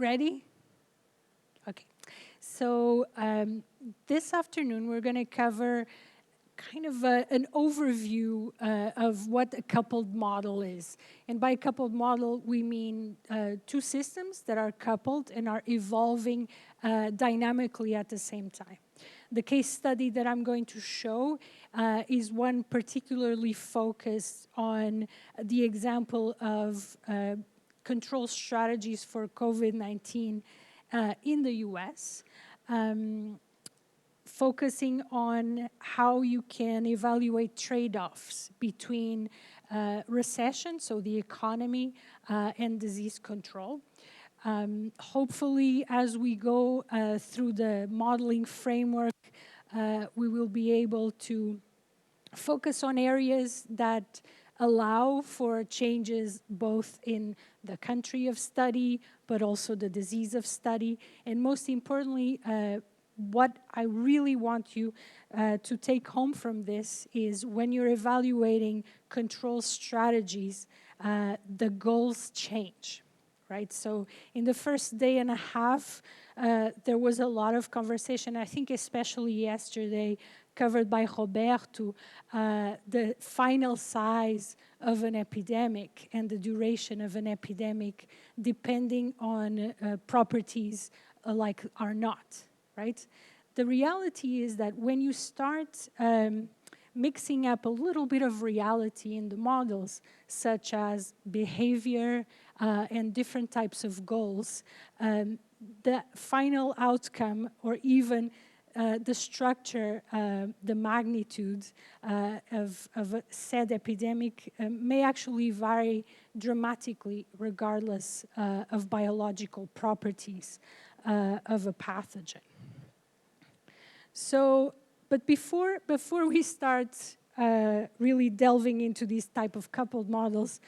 Ready? Okay. So this afternoon, we're going to cover kind of an overview of what a coupled model is. And by coupled model, we mean two systems that are coupled and are evolving dynamically at the same time. The case study that I'm going to show is one particularly focused on the example of control strategies for COVID-19 in the US. Focusing on how you can evaluate trade-offs between recession, so the economy, and disease control. Hopefully, as we go through the modeling framework, we will be able to focus on areas that allow for changes both in the country of study, but also the disease of study, and most importantly, what I really want you to take home from this is when you're evaluating control strategies, the goals change, right? So in the first day and a half, there was a lot of conversation, I think especially yesterday, covered by Roberto, the final size of an epidemic and the duration of an epidemic depending on properties like are not. Right? The reality is that when you start mixing up a little bit of reality in the models, such as behavior and different types of goals, the final outcome or even the structure, the magnitude of a said epidemic may actually vary dramatically regardless of biological properties of a pathogen. So, but before we start really delving into these type of coupled models,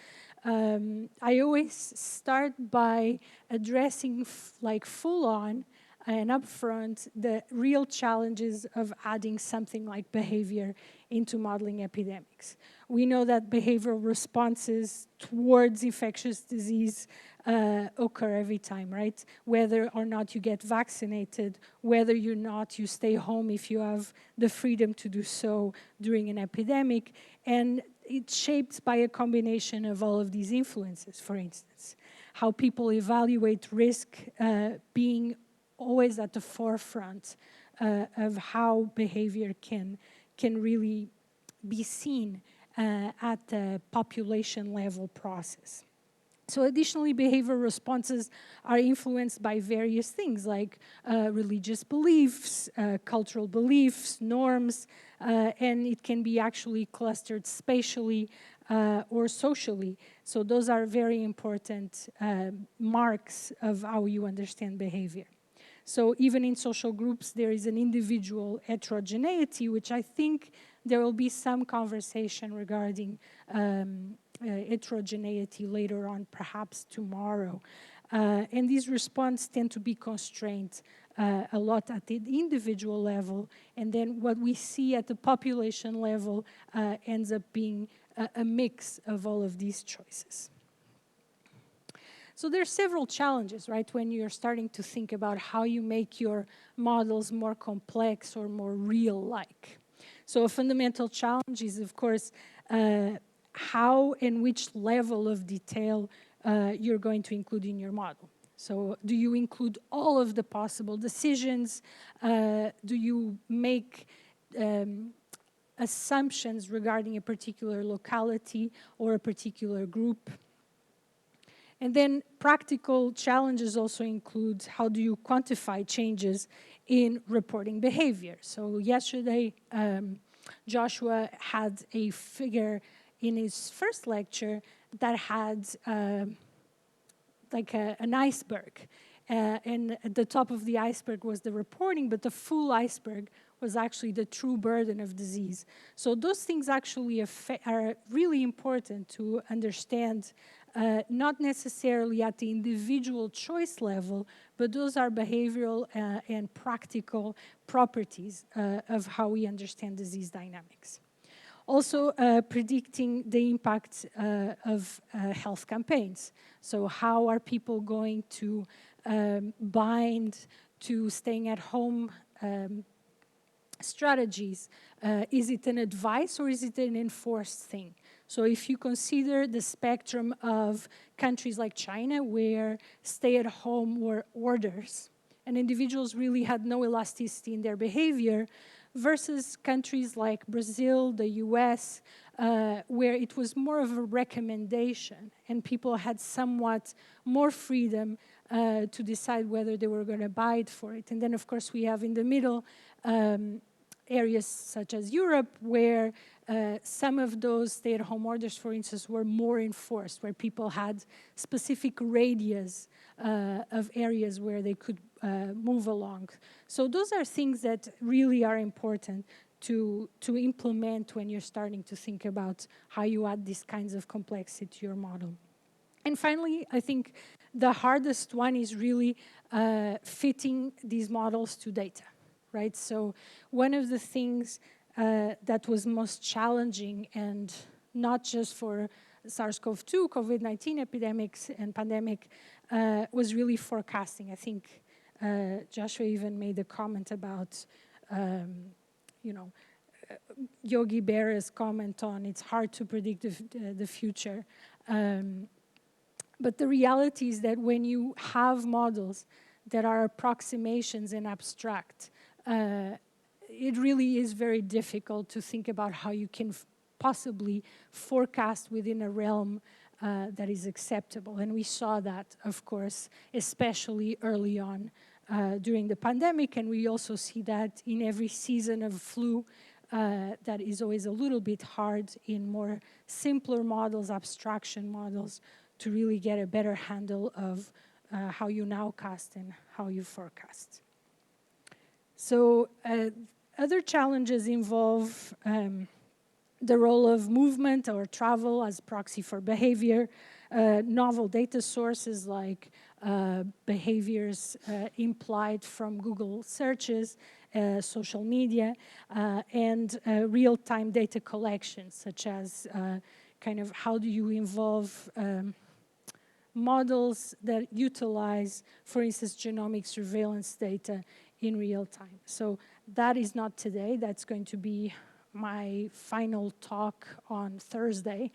I always start by addressing like full-on and upfront the real challenges of adding something like behavior into modeling epidemics. We know that behavioral responses towards infectious disease occur every time, right? Whether or not you get vaccinated, whether or not you stay home if you have the freedom to do so during an epidemic, and it's shaped by a combination of all of these influences, for instance. How people evaluate risk being always at the forefront of how behavior can really be seen at the population level process. So additionally, behavioral responses are influenced by various things like religious beliefs, cultural beliefs, norms, and it can be actually clustered spatially or socially. So those are very important marks of how you understand behavior. So even in social groups, there is an individual heterogeneity, which I think there will be some conversation regarding heterogeneity later on, perhaps tomorrow. And these responses tend to be constrained a lot at the individual level, and then what we see at the population level ends up being a mix of all of these choices. So there are several challenges, right, when you're starting to think about how you make your models more complex or more real-like. So a fundamental challenge is, of course, how and which level of detail you're going to include in your model. So do you include all of the possible decisions? Do you make assumptions regarding a particular locality or a particular group? And then practical challenges also include how do you quantify changes in reporting behavior. So yesterday, Joshua had a figure in his first lecture that had like an iceberg. And at the top of the iceberg was the reporting, but the full iceberg was actually the true burden of disease. So those things actually are really important to understand, not necessarily at the individual choice level, but those are behavioral and practical properties of how we understand disease dynamics. Also, predicting the impact of health campaigns. So how are people going to bind to staying at home strategies. Is it an advice or is it an enforced thing? So if you consider the spectrum of countries like China, where stay-at-home were orders, and individuals really had no elasticity in their behavior, versus countries like Brazil, the US, where it was more of a recommendation, and people had somewhat more freedom to decide whether they were going to abide for it. And then, of course, we have in the middle areas such as Europe, where some of those stay-at-home orders, for instance, were more enforced, where people had specific radius of areas where they could move along. So those are things that really are important to implement when you're starting to think about how you add these kinds of complexity to your model. And finally, I think the hardest one is really fitting these models to data. Right? So one of the things that was most challenging, and not just for SARS-CoV-2, COVID-19 epidemics and pandemic, was really forecasting. I think Joshua even made a comment about, Yogi Berra's comment on it's hard to predict the future. But the reality is that when you have models that are approximations and abstract, it really is very difficult to think about how you can possibly forecast within a realm that is acceptable. And we saw that, of course, especially early on during the pandemic, and we also see that in every season of flu. That is always a little bit hard in more simpler models, abstraction models, to really get a better handle of how you nowcast and how you forecast. So other challenges involve the role of movement or travel as proxy for behavior, novel data sources like behaviors implied from Google searches, social media, and real-time data collection, such as kind of how do you involve models that utilize, for instance, genomic surveillance data in real time. So that is not today. That's going to be my final talk on Thursday.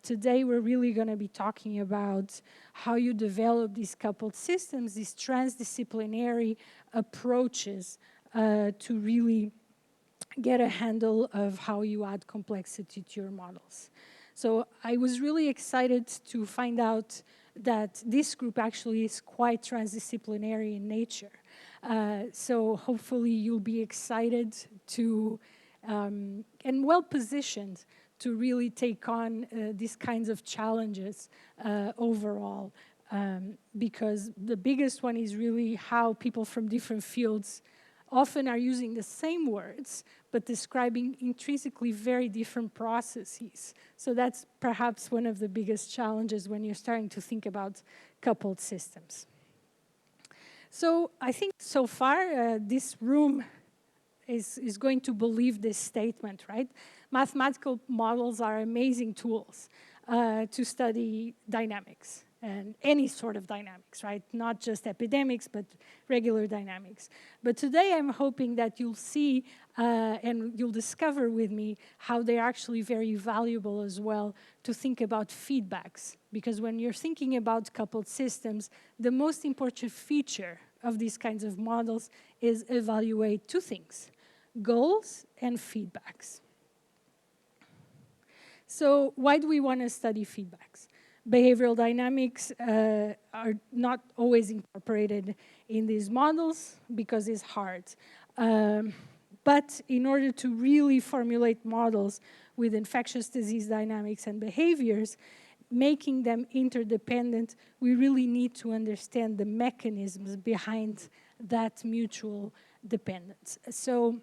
Today, we're really going to be talking about how you develop these coupled systems, these transdisciplinary approaches to really get a handle of how you add complexity to your models. So I was really excited to find out that this group actually is quite transdisciplinary in nature. So hopefully you'll be excited to, and well-positioned to really take on these kinds of challenges overall. Because the biggest one is really how people from different fields often are using the same words, but describing intrinsically very different processes. So that's perhaps one of the biggest challenges when you're starting to think about coupled systems. So I think so far, this room is going to believe this statement, right? Mathematical models are amazing tools to study dynamics. And any sort of dynamics, right? Not just epidemics, but regular dynamics. But today I'm hoping that you'll see and you'll discover with me how they're actually very valuable as well to think about feedbacks. Because when you're thinking about coupled systems, the most important feature of these kinds of models is evaluate two things: goals and feedbacks. So why do we want to study feedbacks? Behavioral dynamics are not always incorporated in these models because it's hard. But in order to really formulate models with infectious disease dynamics and behaviors, making them interdependent, we really need to understand the mechanisms behind that mutual dependence. So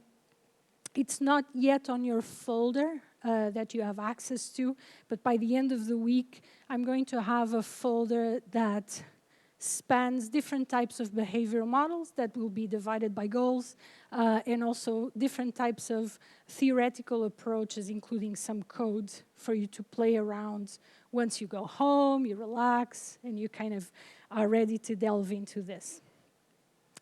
it's not yet on your folder that you have access to, but by the end of the week, I'm going to have a folder that spans different types of behavioral models that will be divided by goals, and also different types of theoretical approaches, including some code for you to play around once you go home, you relax, and you kind of are ready to delve into this.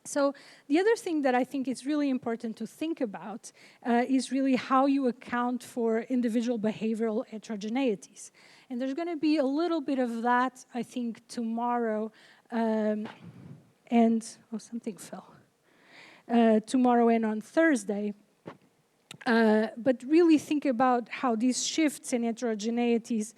So the other thing that I think is really important to think about is really how you account for individual behavioral heterogeneities. And there's going to be a little bit of that, I think, tomorrow. Something fell. Tomorrow and on Thursday. But really think about how these shifts in heterogeneities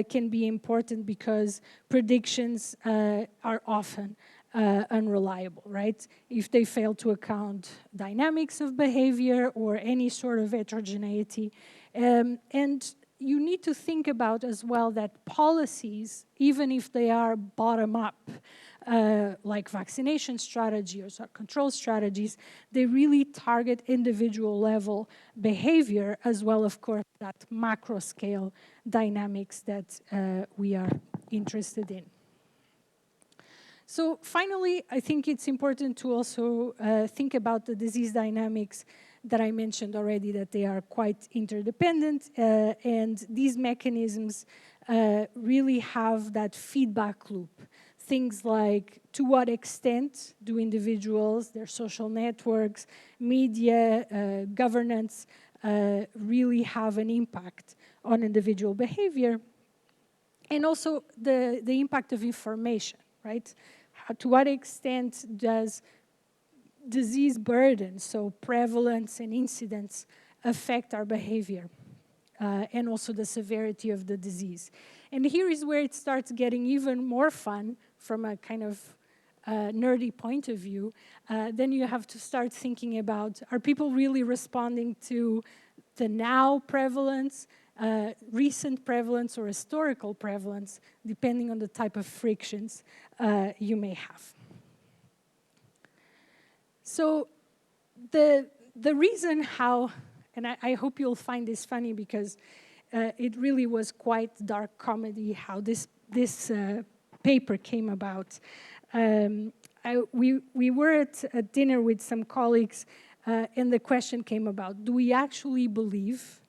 can be important because predictions are often unreliable, right? If they fail to account dynamics of behavior or any sort of heterogeneity. And you need to think about as well that policies, even if they are bottom-up, like vaccination strategies or control strategies, they really target individual level behavior as well, of course, that macro scale dynamics that we are interested in. So finally, I think it's important to also think about the disease dynamics that I mentioned already, that they are quite interdependent, and these mechanisms really have that feedback loop. Things like, to what extent do individuals, their social networks, media, governance, really have an impact on individual behavior? And also the impact of information, right? To what extent does disease burden, so prevalence and incidence, affect our behavior, and also the severity of the disease? And here is where it starts getting even more fun from a kind of nerdy point of view. Then you have to start thinking about, are people really responding to the now prevalence, recent prevalence, or historical prevalence, depending on the type of frictions you may have. So the reason how, and I hope you'll find this funny because it really was quite dark comedy how this paper came about. We were at a dinner with some colleagues, and the question came about, do we actually believe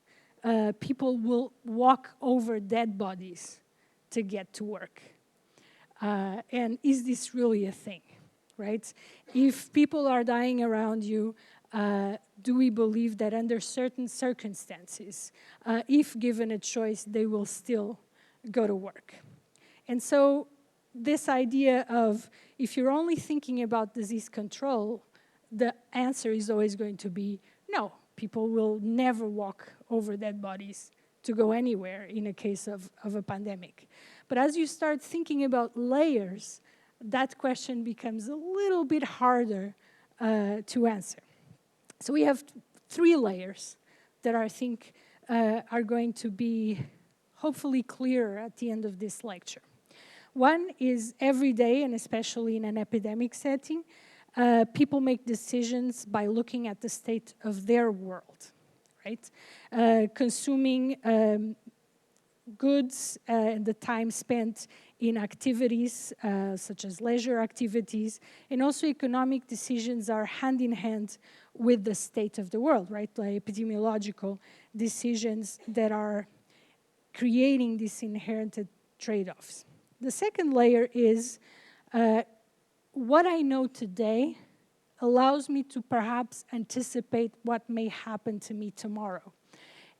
people will walk over dead bodies to get to work? And is this really a thing, right? If people are dying around you, do we believe that under certain circumstances, if given a choice, they will still go to work? And so this idea of, if you're only thinking about disease control, the answer is always going to be no. People will never walk over dead bodies to go anywhere in a case of a pandemic. But as you start thinking about layers, that question becomes a little bit harder to answer. So we have 3 layers that I think are going to be hopefully clearer at the end of this lecture. One is every day, and especially in an epidemic setting, people make decisions by looking at the state of their world, right? Consuming goods and the time spent in activities such as leisure activities, and also economic decisions are hand in hand with the state of the world, right? Like epidemiological decisions that are creating these inherited trade-offs. The second layer is what I know today allows me to perhaps anticipate what may happen to me tomorrow.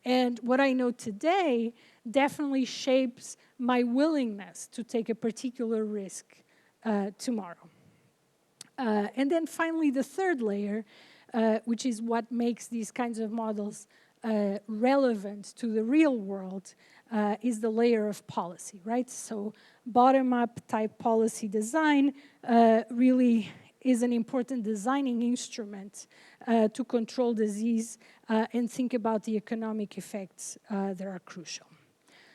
And what I know today definitely shapes my willingness to take a particular risk tomorrow. And then finally, the third layer, which is what makes these kinds of models relevant to the real world, is the layer of policy, right? So bottom-up type policy design really is an important designing instrument to control disease and think about the economic effects that are crucial.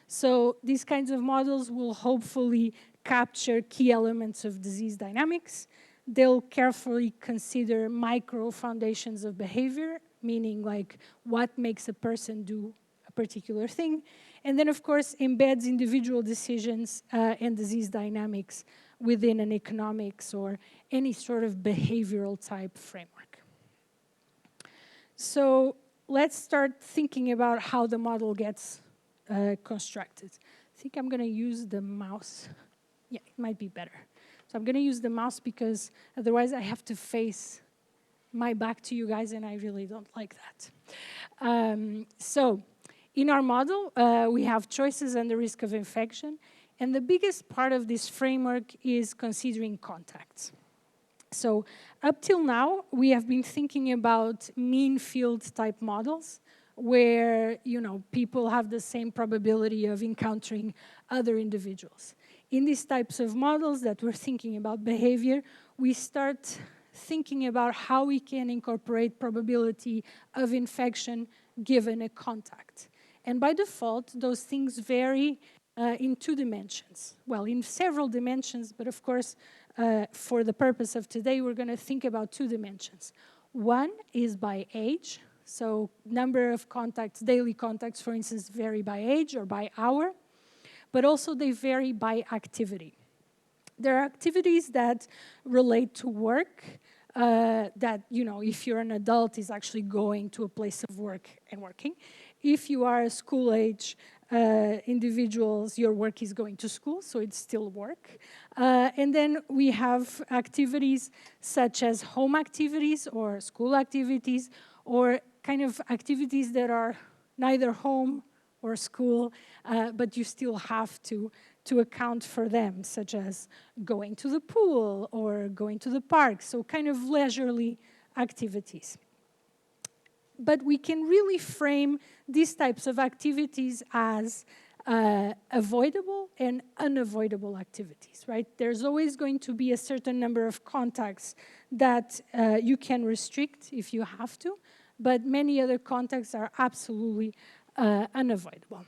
So these kinds of models will hopefully capture key elements of disease dynamics. They'll carefully consider micro foundations of behavior, meaning like what makes a person do a particular thing. And then, of course, embeds individual decisions and disease dynamics within an economics or any sort of behavioral type framework. So let's start thinking about how the model gets constructed. I think I'm going to use the mouse. Yeah, it might be better. So I'm going to use the mouse because otherwise I have to face my back to you guys, and I really don't like that. So in our model, we have choices and the risk of infection. And the biggest part of this framework is considering contacts. So up till now, we have been thinking about mean field type models where, people have the same probability of encountering other individuals. In these types of models that we're thinking about behavior, we start thinking about how we can incorporate probability of infection given a contact. And by default, those things vary in 2 dimensions. Well, in several dimensions, but of course, for the purpose of today, we're going to think about 2 dimensions. One is by age. So number of contacts, daily contacts, for instance, vary by age or by hour, but also they vary by activity. There are activities that relate to work, that, if you're an adult, is actually going to a place of work and working. If you are a school-age individuals, your work is going to school, so it's still work. And then we have activities such as home activities or school activities, or kind of activities that are neither home or school, but you still have to account for them, such as going to the pool or going to the park, so kind of leisurely activities. But we can really frame these types of activities as avoidable and unavoidable activities, right? There's always going to be a certain number of contacts that you can restrict if you have to, but many other contacts are absolutely unavoidable.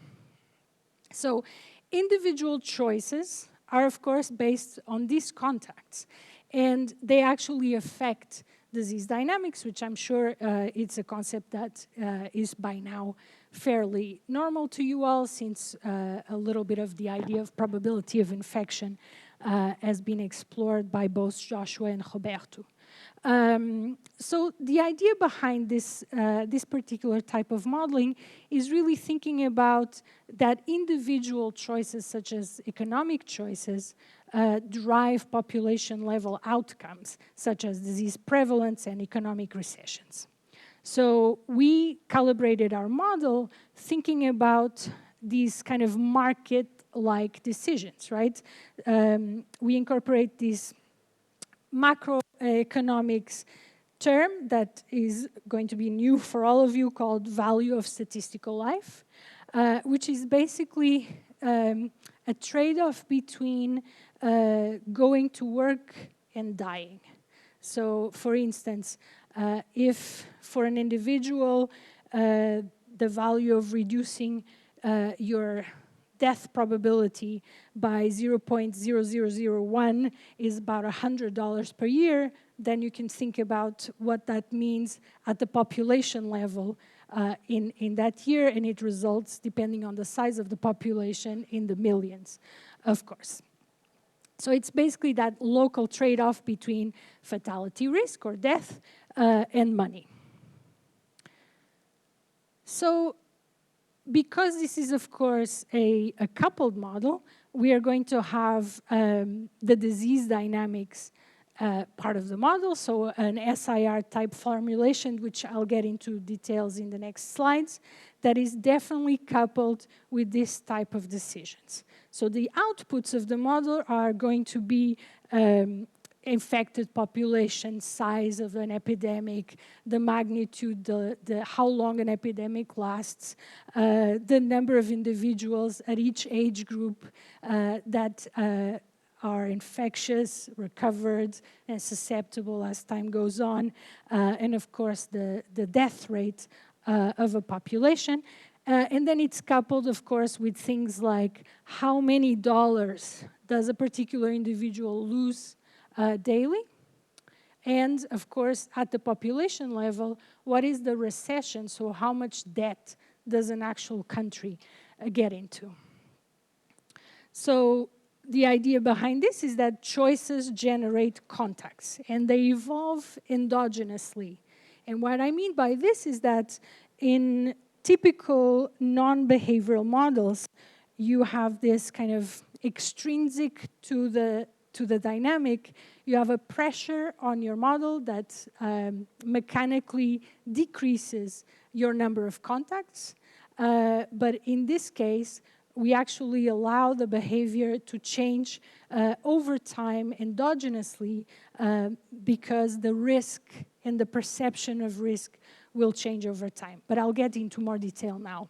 So individual choices are, of course, based on these contacts, and they actually affect disease dynamics, which I'm sure it's a concept that is by now fairly normal to you all, since a little bit of the idea of probability of infection has been explored by both Joshua and Roberto. So the idea behind this particular type of modeling is really thinking about that individual choices, such as economic choices, drive population-level outcomes, such as disease prevalence and economic recessions. So we calibrated our model thinking about these kind of market-like decisions, right? We incorporate these macroeconomics term that is going to be new for all of you, called value of statistical life, which is basically a trade-off between going to work and dying. So, for instance, if for an individual the value of reducing your death probability by 0.0001 is about $100 per year, then you can think about what that means at the population level in that year, and it results, depending on the size of the population, in the millions, of course. So it's basically that local trade-off between fatality risk or death and money. So because this is, of course, a coupled model, we are going to have the disease dynamics part of the model, so an SIR type formulation, which I'll get into details in the next slides, that is definitely coupled with this type of decisions. So the outputs of the model are going to be infected population, size of an epidemic, the magnitude, how long an epidemic lasts, the number of individuals at each age group that are infectious, recovered, and susceptible as time goes on, and of course the death rate of a population. And then it's coupled, of course, with things like how many dollars does a particular individual lose daily, and of course at the population level, what is the recession, so how much debt does an actual country get into. So the idea behind this is that choices generate contacts, and they evolve endogenously. And what I mean by this is that in typical non-behavioral models, you have this kind of extrinsic to the to the dynamic, you have a pressure on your model that mechanically decreases your number of contacts. But in this case, we actually allow the behavior to change over time endogenously because the risk and the perception of risk will change over time. But I'll get into more detail now.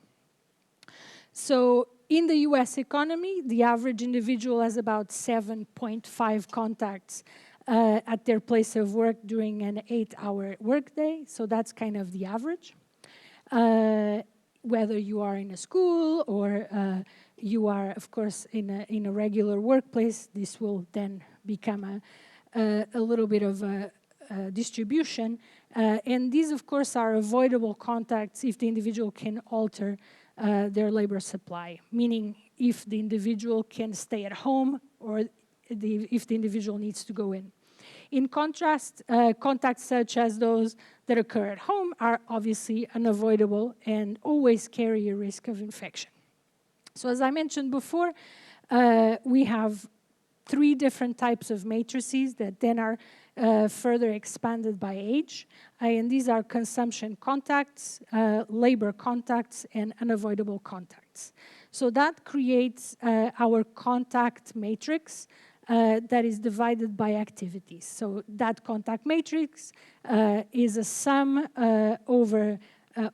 So in the US economy, the average individual has about 7.5 contacts at their place of work during an 8-hour workday. So that's kind of the average. Whether you are in a school or you are, of course, in a regular workplace, this will then become a little bit of a distribution. And these, of course, are avoidable contacts if the individual can alter their labor supply, meaning if the individual can stay at home or if the individual needs to go in. In contrast, contacts such as those that occur at home are obviously unavoidable and always carry a risk of infection. So as I mentioned before, we have 3 different types of matrices that then are further expanded by age. And these are consumption contacts, labor contacts, and unavoidable contacts. So that creates our contact matrix that is divided by activities. So that contact matrix is a sum over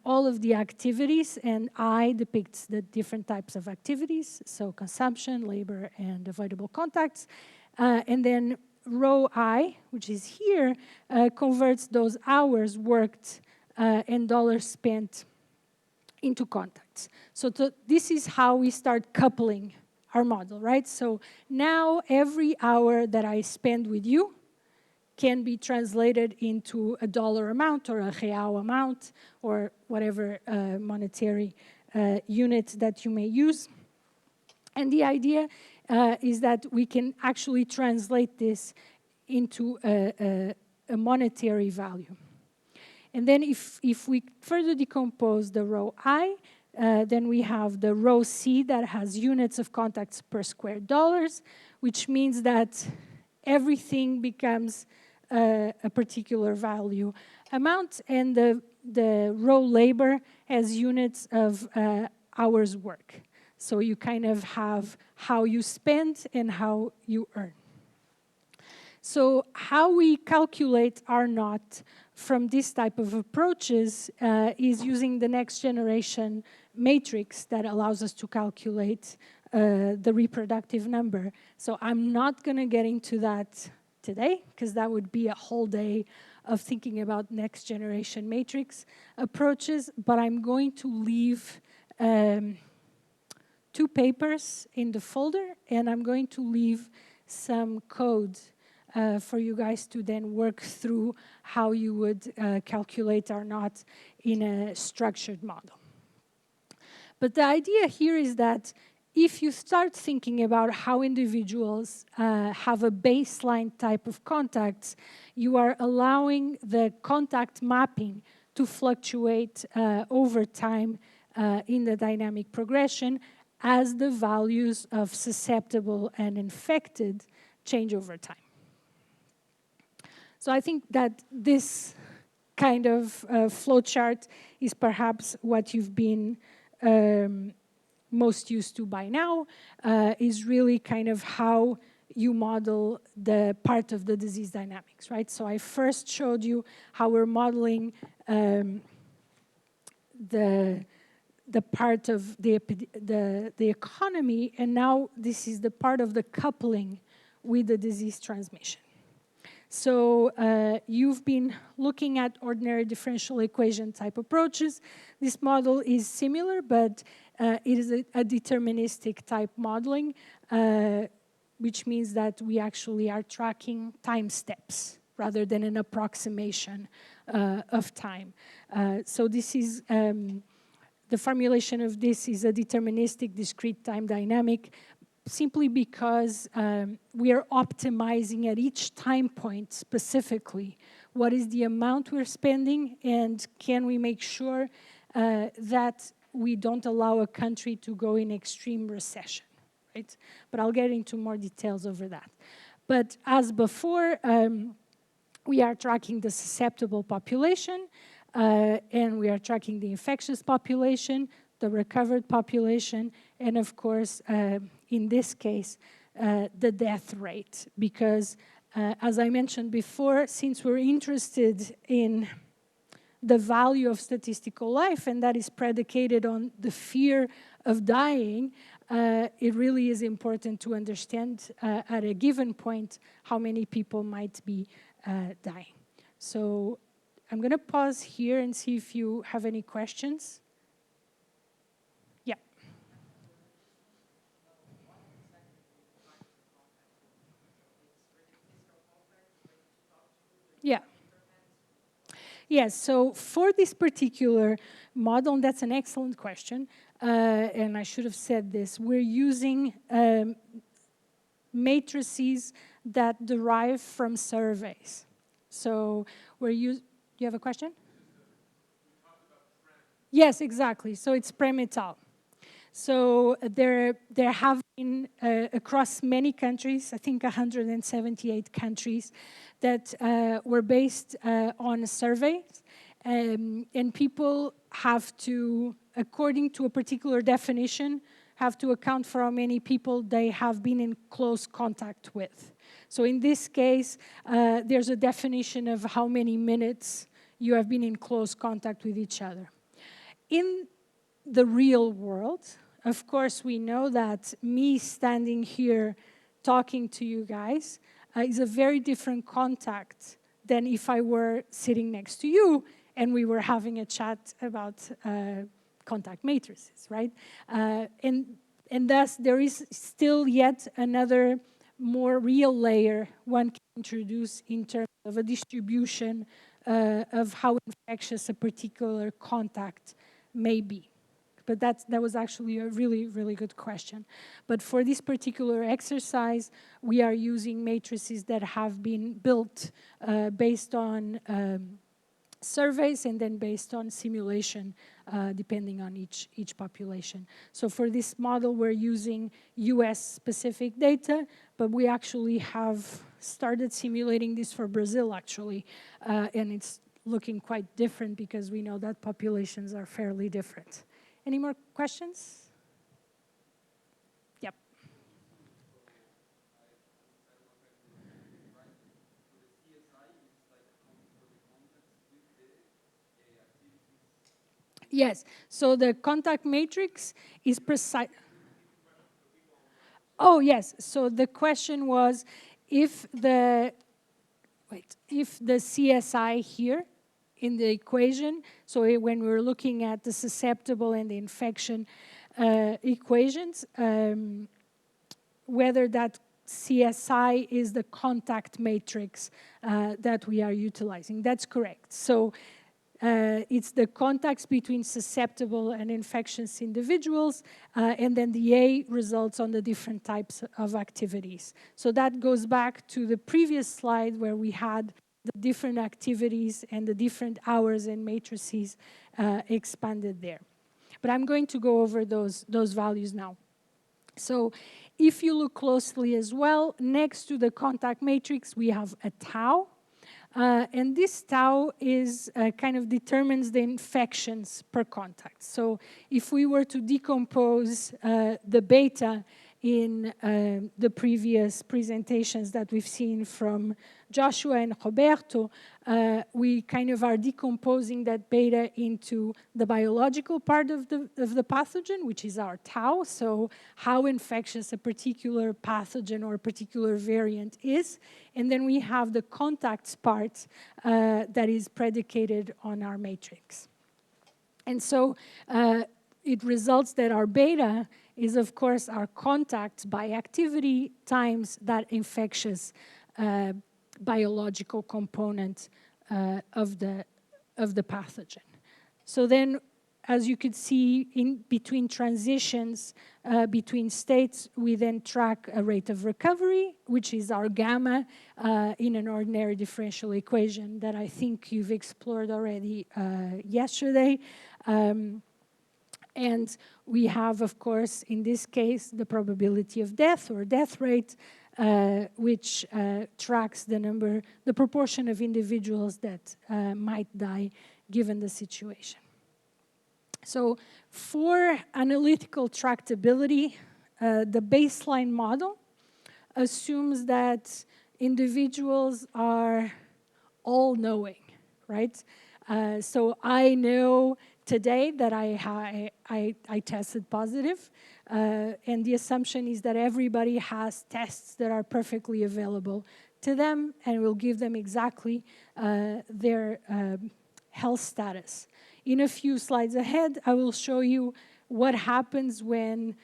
all of the activities, and I depicts the different types of activities, so consumption, labor, and avoidable contacts. And then row I, which is here, converts those hours worked and dollars spent into contacts. So this is how we start coupling our model, right? So now every hour that I spend with you can be translated into a dollar amount or a real amount or whatever monetary unit that you may use. And the idea is that we can actually translate this into a monetary value. And then if we further decompose the row I, then we have the row C that has units of contacts per square dollars, which means that everything becomes a particular value amount, and the row labor has units of hours work. So you kind of have how you spend and how you earn. So how we calculate R0 from this type of approaches is using the next generation matrix that allows us to calculate the reproductive number. So I'm not going to get into that today, because that would be a whole day of thinking about next generation matrix approaches, but I'm going to leave 2 papers in the folder, and I'm going to leave some code for you guys to then work through how you would calculate R0 in a structured model. But the idea here is that if you start thinking about how individuals have a baseline type of contacts, you are allowing the contact mapping to fluctuate over time in the dynamic progression as the values of susceptible and infected change over time. So I think that this kind of flowchart is perhaps what you've been most used to by now, is really kind of how you model the part of the disease dynamics, right? So I first showed you how we're modeling the part of the economy, and now this is the part of the coupling with the disease transmission. So you've been looking at ordinary differential equation type approaches. This model is similar, but it is a deterministic type modeling, which means that we actually are tracking time steps rather than an approximation of time. So this is, the formulation of this is a deterministic discrete time dynamic, simply because we are optimizing at each time point specifically what is the amount we're spending, and can we make sure that we don't allow a country to go in extreme recession, right? But I'll get into more details over that. But as before, we are tracking the susceptible population, and we are tracking the infectious population, the recovered population, and of course, in this case, the death rate. Because, as I mentioned before, since we're interested in the value of statistical life, and that is predicated on the fear of dying, it really is important to understand at a given point how many people might be dying. So I'm going to pause here and see if you have any questions. Yeah. Yeah. Yes, so for this particular model, and that's an excellent question, and I should have said this, we're using matrices that derive from surveys. So we're using, do you have a question? Yes, exactly, so it's Premetal. So there have been, across many countries, I think 178 countries, that were based on surveys. And people have to, according to a particular definition, have to account for how many people they have been in close contact with. So in this case, there's a definition of how many minutes you have been in close contact with each other. In the real world, of course, we know that me standing here talking to you guys is a very different contact than if I were sitting next to you and we were having a chat about contact matrices, right? And thus, there is still yet another more real layer one can introduce in terms of a distribution of how infectious a particular contact may be. But that was actually a really, really good question. But for this particular exercise, we are using matrices that have been built based on surveys and then based on simulation, depending on each population. So for this model, we're using US-specific data, but we actually have started simulating this for Brazil, actually, and it's looking quite different because we know that populations are fairly different. Any more questions? Yep. Yes, so the contact matrix is precise. Oh, yes, so the question was if the CSI here in the equation, so when we're looking at the susceptible and the infection equations, whether that CSI is the contact matrix that we are utilizing. That's correct. So it's the contacts between susceptible and infectious individuals, and then the A results on the different types of activities. So that goes back to the previous slide where we had the different activities and the different hours and matrices expanded there. But I'm going to go over those values now. So if you look closely as well, next to the contact matrix, we have a tau. And this tau is kind of determines the infections per contact. So if we were to decompose the beta in the previous presentations that we've seen from Joshua and Roberto, we kind of are decomposing that beta into the biological part of the pathogen, which is our tau, so how infectious a particular pathogen or a particular variant is. And then we have the contacts part that is predicated on our matrix. And so it results that our beta is, of course, our contacts by activity times that infectious biological component of the pathogen. So then, as you could see, in between transitions, between states, we then track a rate of recovery, which is our gamma in an ordinary differential equation that I think you've explored already yesterday. And we have, of course, in this case, the probability of death or death rate which tracks the proportion of individuals that might die given the situation. So for analytical tractability, the baseline model assumes that individuals are all-knowing, right? So I know today that I tested positive, and the assumption is that everybody has tests that are perfectly available to them and will give them exactly their health status. In a few slides ahead, I will show you what happens when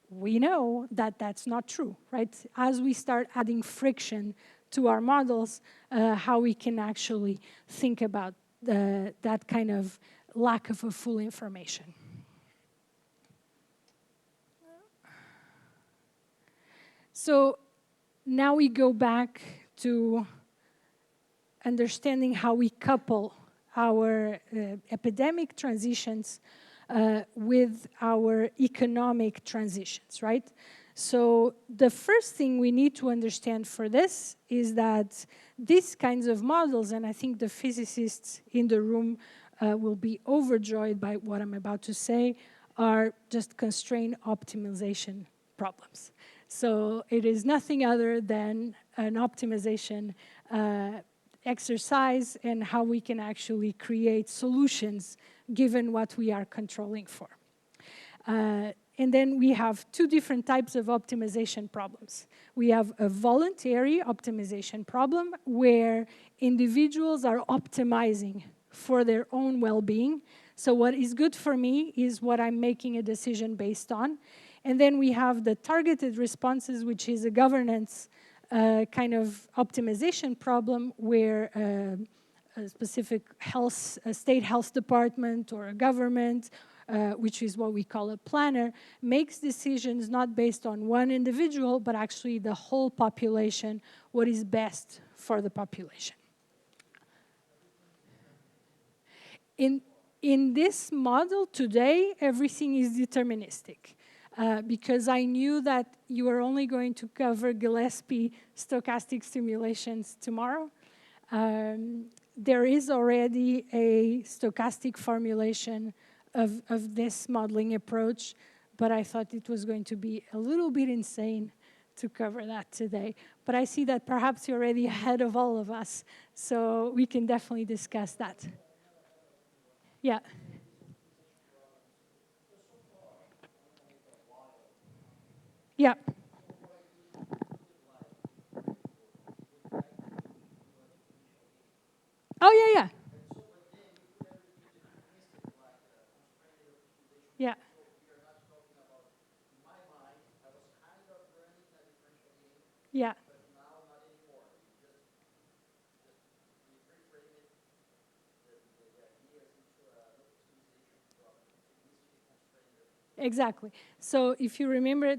we know that that's not true, right? As we start adding friction to our models, how we can actually think about that kind of lack of a full information. So now we go back to understanding how we couple our epidemic transitions with our economic transitions, right? So the first thing we need to understand for this is that these kinds of models, and I think the physicists in the room will be overjoyed by what I'm about to say, are just constraint optimization problems. So it is nothing other than an optimization exercise and how we can actually create solutions given what we are controlling for. And then we have two different types of optimization problems. We have a voluntary optimization problem where individuals are optimizing for their own well-being. So what is good for me is what I'm making a decision based on. And then we have the targeted responses, which is a governance kind of optimization problem where a specific a state health department or a government, which is what we call a planner, makes decisions not based on one individual, but actually the whole population, what is best for the population. In this model today, everything is deterministic. Because I knew that you are only going to cover Gillespie stochastic simulations tomorrow. There is already a stochastic formulation of this modeling approach, but I thought it was going to be a little bit insane to cover that today. But I see that perhaps you're already ahead of all of us, so we can definitely discuss that. Yeah. Yeah. Oh, yeah, yeah. Yeah. Yeah. Exactly. So if you remember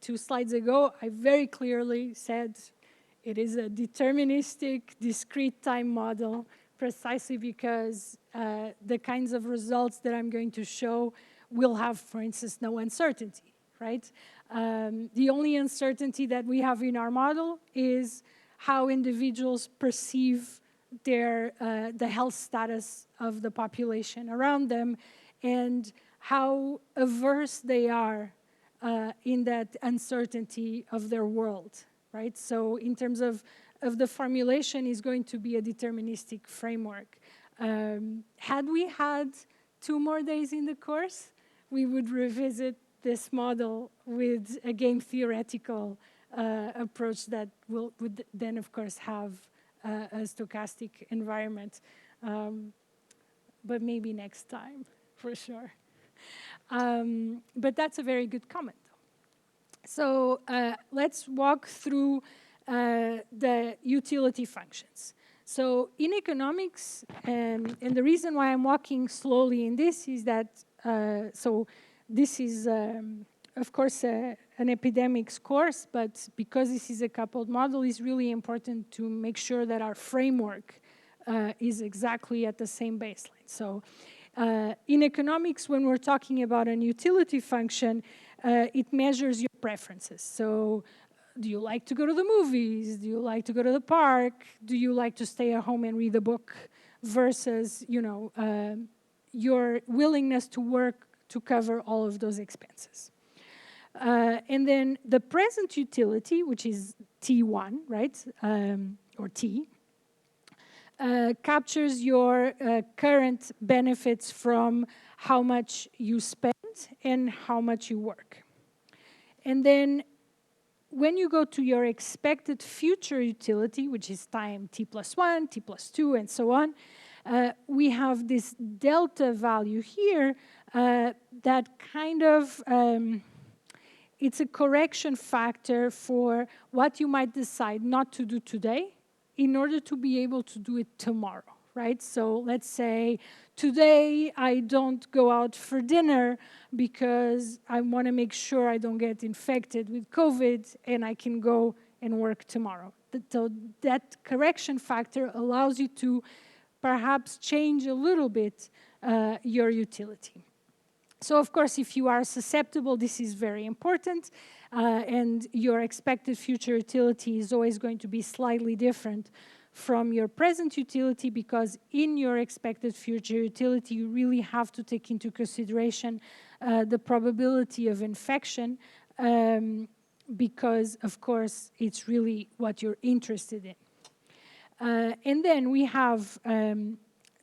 2 slides ago, I very clearly said it is a deterministic, discrete time model, precisely because the kinds of results that I'm going to show will have, for instance, no uncertainty, right? The only uncertainty that we have in our model is how individuals perceive the health status of the population around them and how averse they are in that uncertainty of their world, right? So in terms of the formulation is going to be a deterministic framework. Had we had 2 more days in the course, we would revisit this model with a game theoretical approach that would then, of course, have a stochastic environment. But maybe next time, for sure. But that's a very good comment. So let's walk through the utility functions. So in economics, and the reason why I'm walking slowly in this is that, so this is, of course, an epidemics course, but because this is a coupled model, it's really important to make sure that our framework is exactly at the same baseline. So in economics, when we're talking about an utility function, it measures your preferences. So do you like to go to the movies? Do you like to go to the park? Do you like to stay at home and read a book? Versus, your willingness to work to cover all of those expenses. And then the present utility, which is T1, right, or T, captures your current benefits from how much you spend and how much you work. And then when you go to your expected future utility, which is time T+1, T+2, and so on, we have this delta value here that kind of, it's a correction factor for what you might decide not to do today in order to be able to do it tomorrow, right? So let's say today I don't go out for dinner because I want to make sure I don't get infected with COVID and I can go and work tomorrow. So that correction factor allows you to perhaps change a little bit your utility. So of course, if you are susceptible, this is very important, and your expected future utility is always going to be slightly different from your present utility, because in your expected future utility, you really have to take into consideration the probability of infection, because of course, it's really what you're interested in. And then we have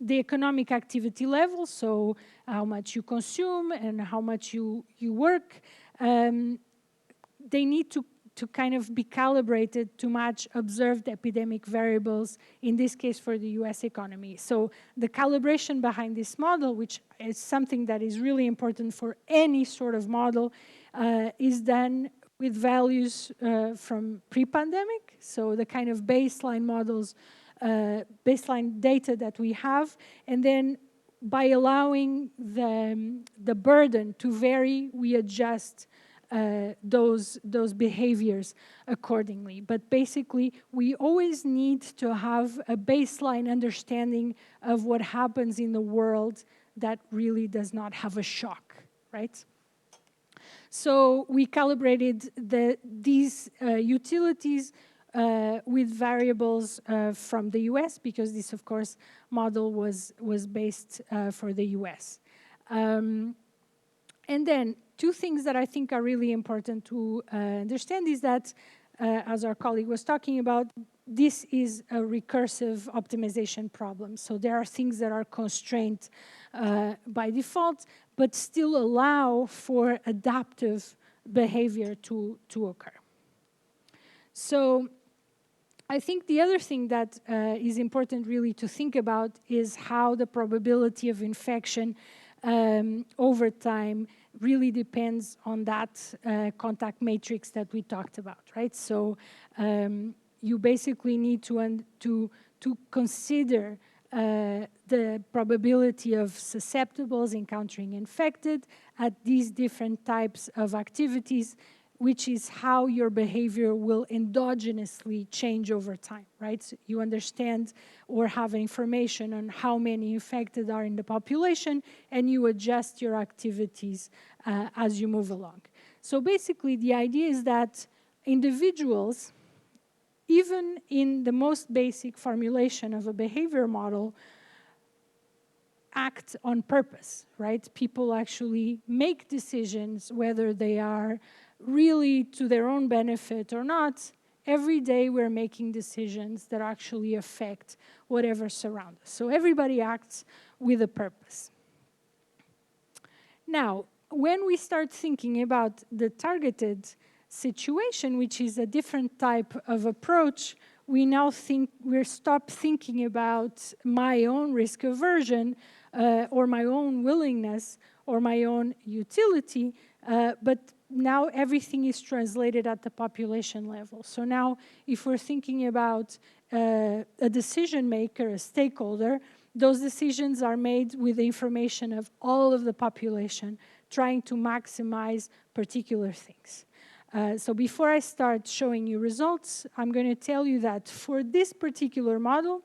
the economic activity level, so how much you consume and how much you work. They need to kind of be calibrated to match observed epidemic variables, in this case for the US economy. So the calibration behind this model, which is something that is really important for any sort of model, is done with values from pre-pandemic, so the kind of baseline models, baseline data that we have, and then by allowing the burden to vary, we adjust those behaviors accordingly. But basically, we always need to have a baseline understanding of what happens in the world that really does not have a shock, right? So we calibrated these utilities with variables from the US, because this, of course, model was based for the US. And then two things that I think are really important to understand is that, as our colleague was talking about, this is a recursive optimization problem. So there are things that are constrained by default, but still allow for adaptive behavior to occur. So I think the other thing that is important really to think about is how the probability of infection over time really depends on that contact matrix that we talked about, right? So you basically need to consider the probability of susceptibles encountering infected at these different types of activities, which is how your behavior will endogenously change over time, right? So you understand or have information on how many infected are in the population, and you adjust your activities as you move along. So basically, the idea is that individuals, even in the most basic formulation of a behavior model, act on purpose, right? People actually make decisions, whether they are really to their own benefit or not. Every day we're making decisions that actually affect whatever surrounds us. So everybody acts with a purpose. Now, when we start thinking about the targeted situation, which is a different type of approach, we now stop thinking about my own risk aversion or my own willingness or my own utility, but now everything is translated at the population level. So now if we're thinking about a decision maker, a stakeholder, those decisions are made with the information of all of the population, trying to maximize particular things. So before I start showing you results, I'm going to tell you that for this particular model,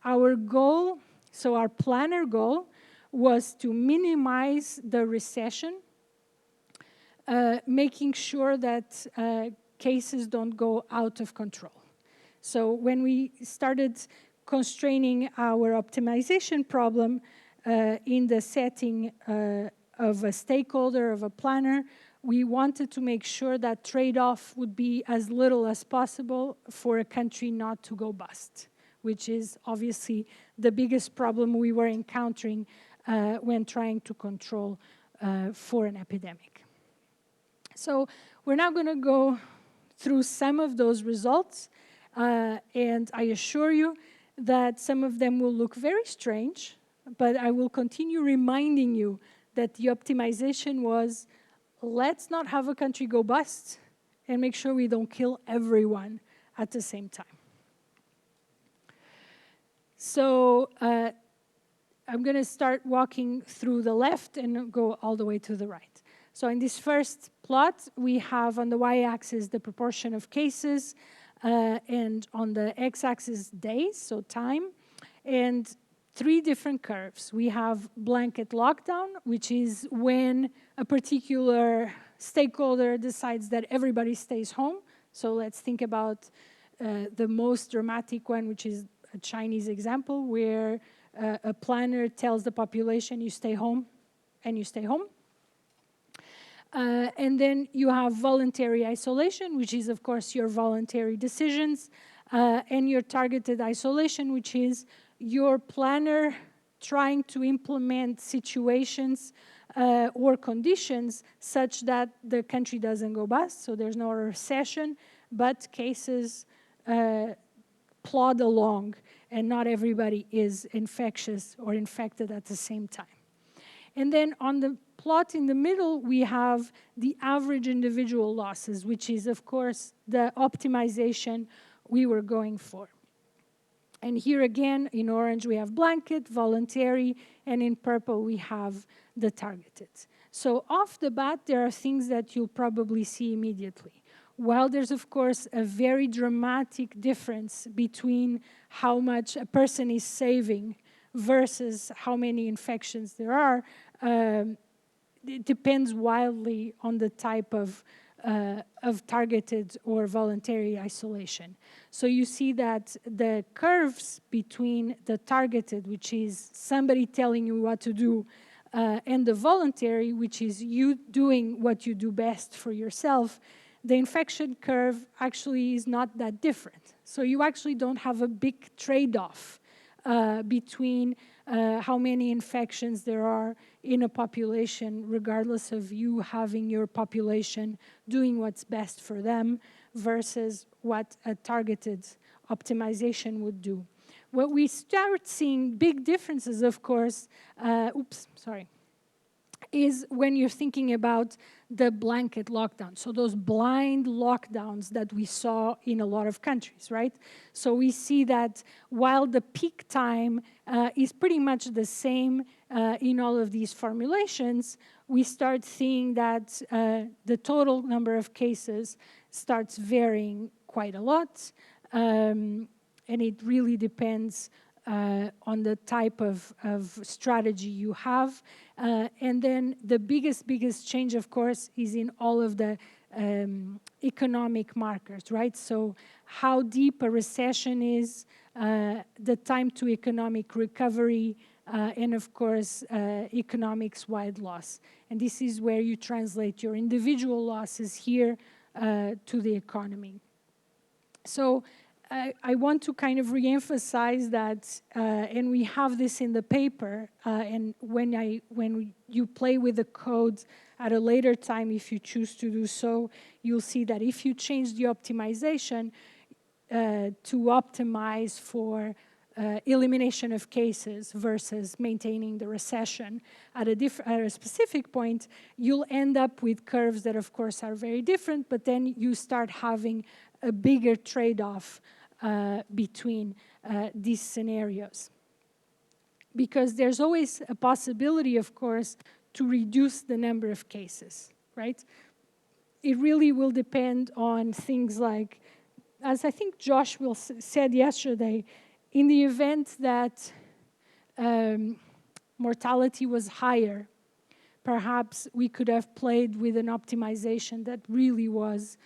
our goal, so our planner goal, was to minimize the recession, making sure that cases don't go out of control. So when we started constraining our optimization problem in the setting of a stakeholder, of a planner, we wanted to make sure that trade-off would be as little as possible for a country not to go bust, which is obviously the biggest problem we were encountering when trying to control for an epidemic. So we're now going to go through some of those results, and I assure you that some of them will look very strange, but I will continue reminding you that the optimization was, let's not have a country go bust and make sure we don't kill everyone at the same time. So I'm going to start walking through the left and go all the way to the right. So in this first plot, we have on the y-axis the proportion of cases, and on the x-axis days, so time, and three different curves. We have blanket lockdown, which is when a particular stakeholder decides that everybody stays home. So let's think about the most dramatic one, which is a Chinese example, where a planner tells the population, you stay home, and you stay home. And then you have voluntary isolation, which is, of course, your voluntary decisions, and your targeted isolation, which is your planner trying to implement situations or conditions such that the country doesn't go bust, so there's no recession, but cases plod along, and not everybody is infectious or infected at the same time. And then on the plot in the middle, we have the average individual losses, which is, of course, the optimization we were going for. And here again, in orange, we have blanket, voluntary, and in purple, we have the targeted. So off the bat, there are things that you'll probably see immediately. While there's, of course, a very dramatic difference between how much a person is saving versus how many infections there are, it depends wildly on the type of targeted or voluntary isolation. So you see that the curves between the targeted, which is somebody telling you what to do, and the voluntary, which is you doing what you do best for yourself, the infection curve actually is not that different. So you actually don't have a big trade-off between how many infections there are in a population, regardless of you having your population doing what's best for them versus what a targeted optimization would do. What we start seeing big differences, of course, is when you're thinking about the blanket lockdown. So those blind lockdowns that we saw in a lot of countries, right? So we see that while the peak time is pretty much the same in all of these formulations, we start seeing that the total number of cases starts varying quite a lot. And it really depends on the type of strategy you have. And then the biggest change, of course, is in all of the economic markers, right? So how deep a recession is, the time to economic recovery, and of course, economics-wide loss. And this is where you translate your individual losses here to the economy. So I want to kind of re-emphasize that, and we have this in the paper, and when you play with the code at a later time, if you choose to do so, you'll see that if you change the optimization to optimize for elimination of cases versus maintaining the recession at a specific point, you'll end up with curves that, of course, are very different, but then you start having a bigger trade-off between these scenarios. Because there's always a possibility, of course, to reduce the number of cases, right? It really will depend on things like, as I think Josh said yesterday, in the event that mortality was higher, perhaps we could have played with an optimization that really was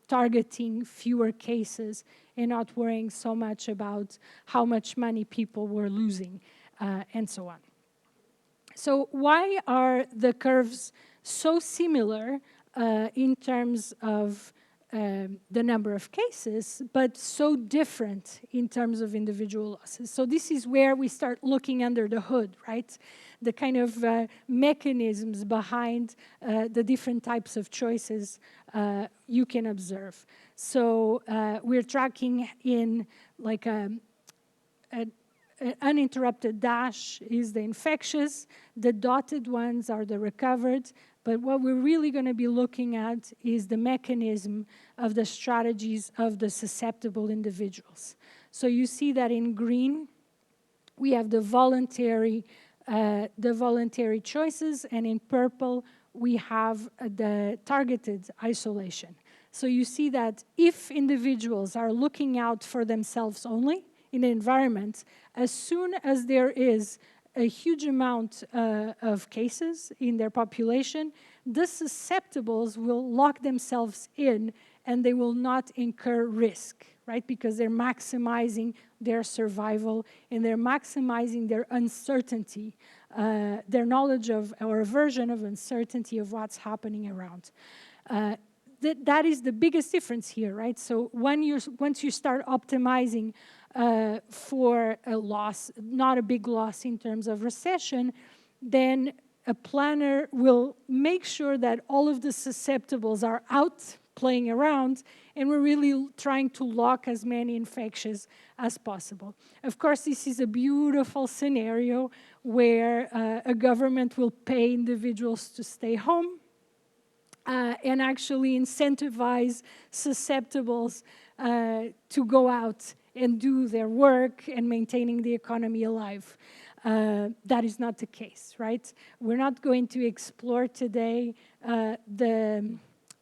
targeting fewer cases and not worrying so much about how much money people were losing, and so on. So why are the curves so similar in terms of the number of cases, but so different in terms of individual losses? So this is where we start looking under the hood, right? The kind of mechanisms behind the different types of choices you can observe. So we're tracking in like an uninterrupted dash is the infectious, the dotted ones are the recovered, but what we're really going to be looking at is the mechanism of the strategies of the susceptible individuals. So you see that in green, we have the voluntary choices, and in purple, we have the targeted isolation. So you see that if individuals are looking out for themselves only in the environment, as soon as there is a huge amount of cases in their population, the susceptibles will lock themselves in and they will not incur risk, right? Because they're maximizing their survival and they're maximizing their uncertainty, their knowledge of or aversion of uncertainty of what's happening around. That is the biggest difference here, right? So once you start optimizing for a loss, not a big loss in terms of recession, then a planner will make sure that all of the susceptibles are out playing around, and we're really trying to lock as many infectious as possible. Of course, this is a beautiful scenario where a government will pay individuals to stay home and actually incentivize susceptibles to go out and do their work and maintaining the economy alive. That is not the case, right? We're not going to explore today the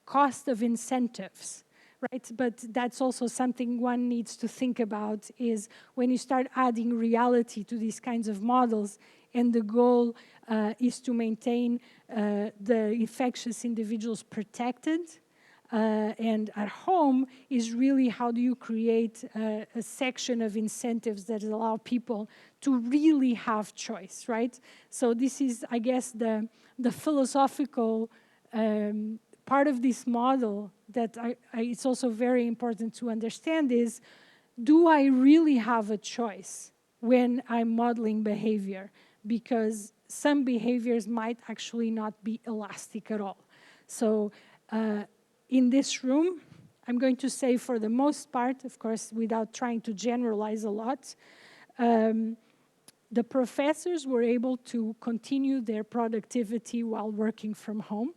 cost of incentives, right? But that's also something one needs to think about, is when you start adding reality to these kinds of models, and the goal is to maintain the infectious individuals protected and at home, is really how do you create a section of incentives that allow people to really have choice, right? So this is, I guess, the philosophical part of this model that it's also very important to understand is, do I really have a choice when I'm modeling behavior? Because some behaviors might actually not be elastic at all. So in this room, I'm going to say for the most part, of course, without trying to generalize a lot, the professors were able to continue their productivity while working from home,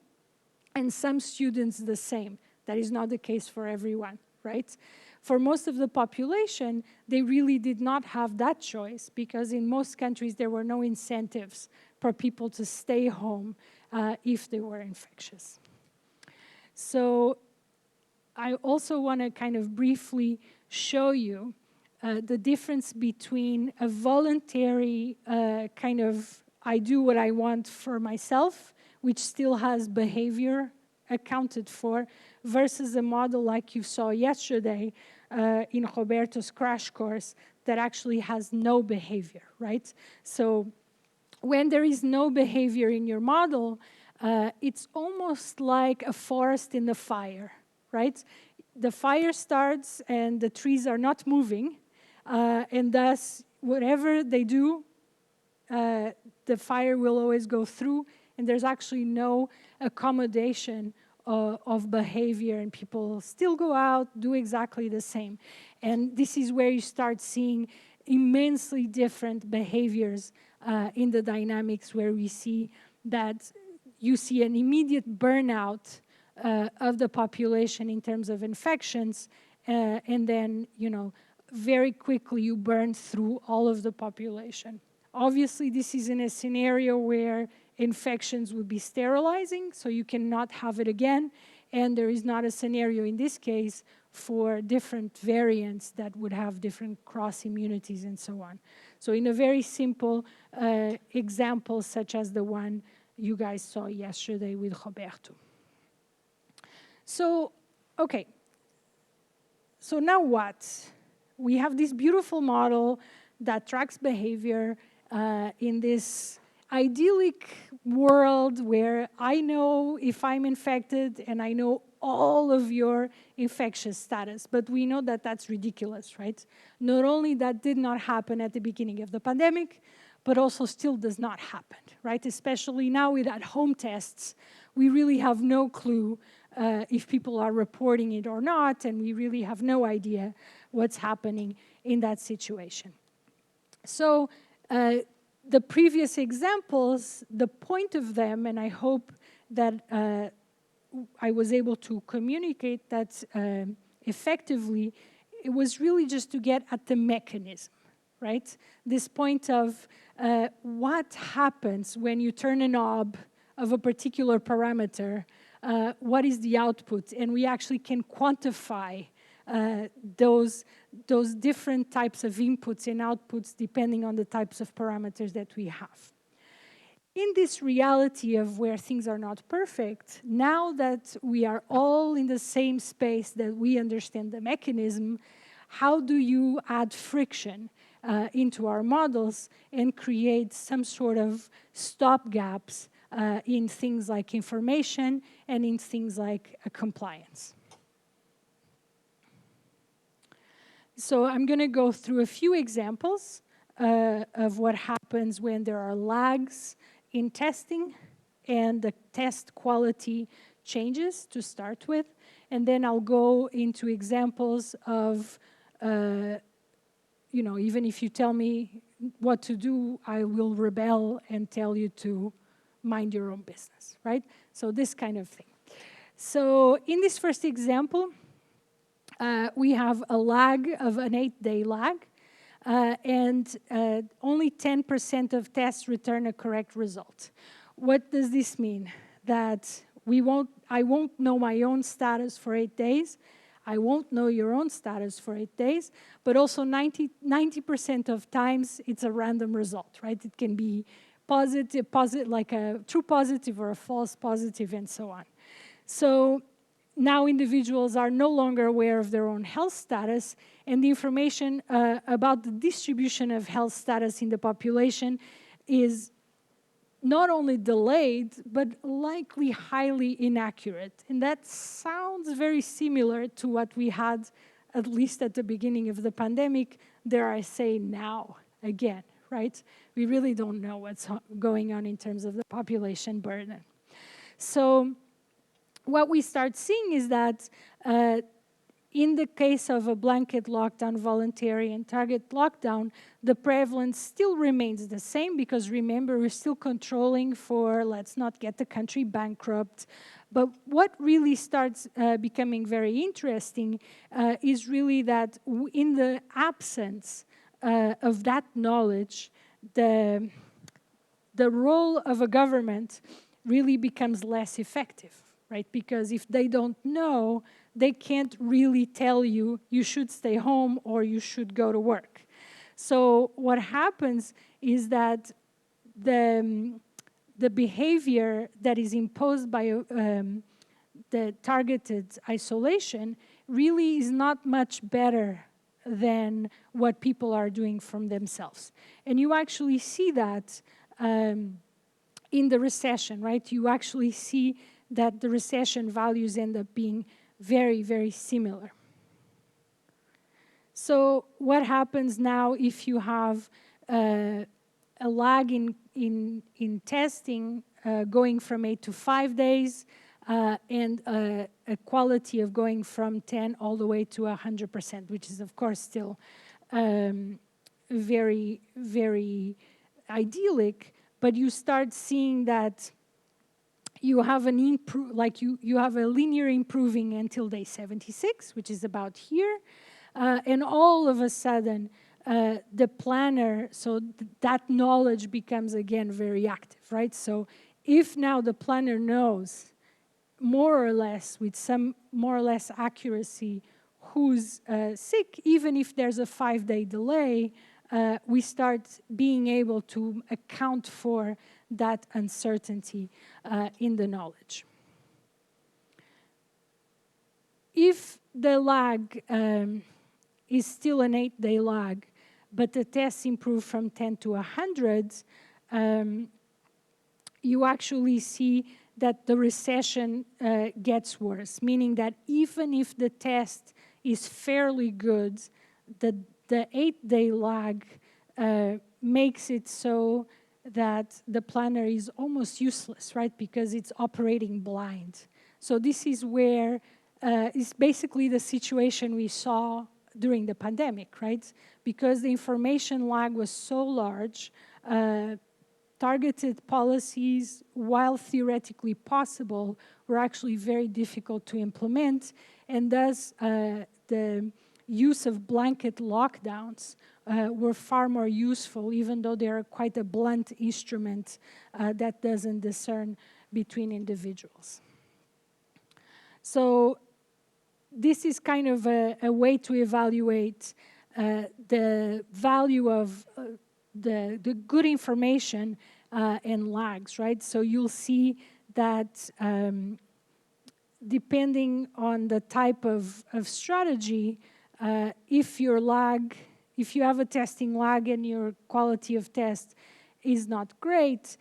and some students the same. That is not the case for everyone, right? For most of the population, they really did not have that choice, because in most countries there were no incentives for people to stay home if they were infectious. So I also want to kind of briefly show you the difference between a voluntary kind of I do what I want for myself, which still has behavior accounted for, versus a model like you saw yesterday in Roberto's crash course that actually has no behavior, right? So when there is no behavior in your model, it's almost like a forest in the fire, right? The fire starts and the trees are not moving, and thus whatever they do, the fire will always go through, and there's actually no accommodation of behavior, and people still go out, do exactly the same. And this is where you start seeing immensely different behaviors in the dynamics, where we see that you see an immediate burnout of the population in terms of infections, and then, you know, very quickly you burn through all of the population. Obviously, this is in a scenario where infections would be sterilizing, so you cannot have it again, and there is not a scenario in this case for different variants that would have different cross-immunities and so on. So in a very simple example, such as the one you guys saw yesterday with Roberto. So Okay, so now what? We have this beautiful model that tracks behavior in this idyllic world where I know if I'm infected and I know all of your infectious status. But we know that that's ridiculous, right? Not only that did not happen at the beginning of the pandemic, but also still does not happen, right? Especially now with at-home tests, we really have no clue if people are reporting it or not, and we really have no idea what's happening in that situation. So the previous examples, the point of them, and I hope that I was able to communicate that effectively, it was really just to get at the mechanism, right? This point of what happens when you turn a knob of a particular parameter, what is the output? And we actually can quantify those different types of inputs and outputs depending on the types of parameters that we have. In this reality of where things are not perfect, now that we are all in the same space that we understand the mechanism, how do you add friction into our models and create some sort of stopgaps in things like information and in things like compliance? So I'm going to go through a few examples of what happens when there are lags in testing and the test quality changes to start with. And then I'll go into examples of, even if you tell me what to do, I will rebel and tell you to mind your own business, right? So this kind of thing. So in this first example, we have a lag of an 8-day lag, and only 10% of tests return a correct result. What does this mean? That I won't know my own status for 8 days, I won't know your own status for 8 days, but also 90% of times it's a random result, right? It can be positive, like a true positive or a false positive and so on. So now individuals are no longer aware of their own health status, and the information about the distribution of health status in the population is not only delayed, but likely highly inaccurate. And that sounds very similar to what we had, at least at the beginning of the pandemic, dare I say now, again, right? We really don't know what's going on in terms of the population burden. So what we start seeing is that in the case of a blanket lockdown, voluntary and target lockdown, the prevalence still remains the same because remember, we're still controlling for let's not get the country bankrupt. But what really starts becoming very interesting is really that in the absence of that knowledge, the role of a government really becomes less effective. Right? Because if they don't know, they can't really tell you you should stay home or you should go to work. So what happens is that the behavior that is imposed by the targeted isolation really is not much better than what people are doing from themselves. And you actually see that in the recession, right? You actually see that the recession values end up being very, very similar. So what happens now if you have a lag in testing going from 8 to 5 days and a quality of going from 10 all the way to 100%, which is of course still very, very idyllic, but you start seeing that you have you have a linear improving until day 76, which is about here, and all of a sudden the planner, so that knowledge becomes again very active, right? So if now the planner knows more or less with some more or less accuracy who's sick, even if there's a 5-day delay, we start being able to account for that uncertainty in the knowledge. if the lag is still an 8-day lag, but the tests improve from 10 to 100, you actually see that the recession gets worse, meaning that even if the test is fairly good, the 8-day lag makes it so that the planner is almost useless, right? Because it's operating blind. So this is where is basically the situation we saw during the pandemic, right? Because the information lag was so large, targeted policies, while theoretically possible, were actually very difficult to implement, and thus the use of blanket lockdowns were far more useful, even though they are quite a blunt instrument that doesn't discern between individuals. So this is kind of a way to evaluate the value of the good information and lags, right? So you'll see that depending on the type of strategy, if you have a testing lag and your quality of test is not great,